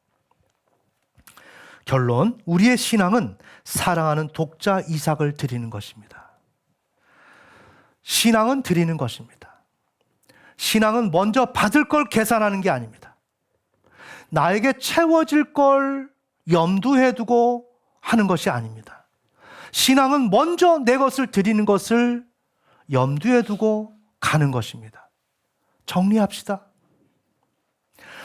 결론, 우리의 신앙은 사랑하는 독자 이삭을 드리는 것입니다. 신앙은 드리는 것입니다. 신앙은 먼저 받을 걸 계산하는 게 아닙니다. 나에게 채워질 걸 염두에 두고 하는 것이 아닙니다. 신앙은 먼저 내 것을 드리는 것을 염두에 두고 가는 것입니다. 정리합시다.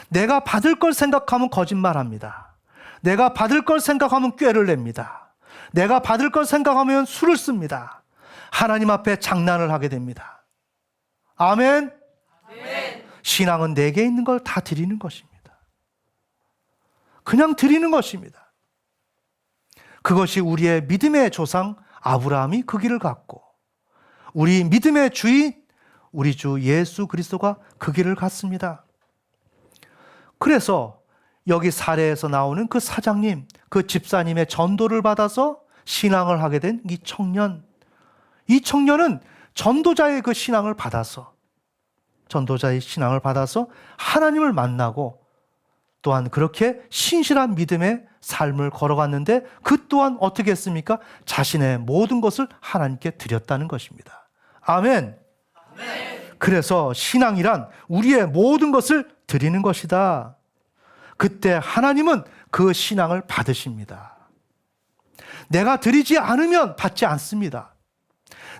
내가 받을 걸 생각하면 거짓말합니다. 내가 받을 걸 생각하면 꾀를 냅니다. 내가 받을 걸 생각하면 술을 씁니다. 하나님 앞에 장난을 하게 됩니다. 아멘. 아멘. 신앙은 내게 있는 걸 다 드리는 것입니다. 그냥 드리는 것입니다. 그것이 우리의 믿음의 조상 아브라함이 그 길을 갔고 우리 믿음의 주인 우리 주 예수 그리스도가 그 길을 갔습니다. 그래서 여기 사례에서 나오는 그 사장님, 그 집사님의 전도를 받아서 신앙을 하게 된 이 청년, 이 청년은 전도자의 그 신앙을 받아서 하나님을 만나고 또한 그렇게 신실한 믿음의 삶을 걸어갔는데 그 또한 어떻게 했습니까? 자신의 모든 것을 하나님께 드렸다는 것입니다. 아멘. 아멘. 그래서 신앙이란 우리의 모든 것을 드리는 것이다. 그때 하나님은 그 신앙을 받으십니다. 내가 드리지 않으면 받지 않습니다.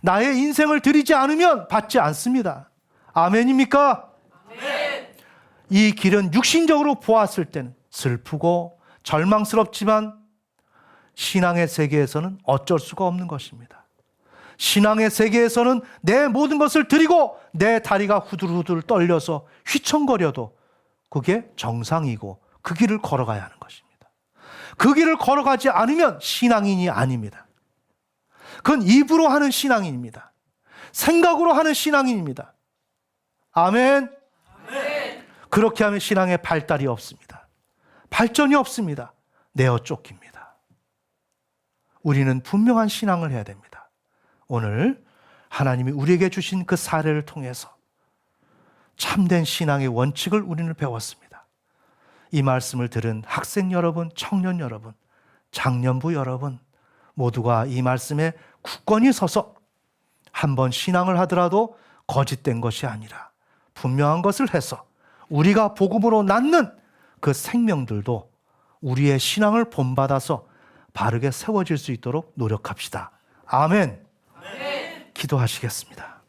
나의 인생을 드리지 않으면 받지 않습니다. 아멘입니까? 아멘. 이 길은 육신적으로 보았을 때는 슬프고 절망스럽지만 신앙의 세계에서는 어쩔 수가 없는 것입니다. 신앙의 세계에서는 내 모든 것을 드리고 내 다리가 후들후들 떨려서 휘청거려도 그게 정상이고 그 길을 걸어가야 하는 것입니다. 그 길을 걸어가지 않으면 신앙인이 아닙니다. 그건 입으로 하는 신앙인입니다. 생각으로 하는 신앙인입니다. 아멘. 아멘. 그렇게 하면 신앙의 발달이 없습니다. 발전이 없습니다. 내어 쫓깁니다. 우리는 분명한 신앙을 해야 됩니다. 오늘 하나님이 우리에게 주신 그 사례를 통해서 참된 신앙의 원칙을 우리는 배웠습니다. 이 말씀을 들은 학생 여러분, 청년 여러분, 장년부 여러분 모두가 이 말씀에 굳건히 서서 한번 신앙을 하더라도 거짓된 것이 아니라 분명한 것을 해서 우리가 복음으로 낳는 그 생명들도 우리의 신앙을 본받아서 바르게 세워질 수 있도록 노력합시다. 아멘. 기도하시겠습니다.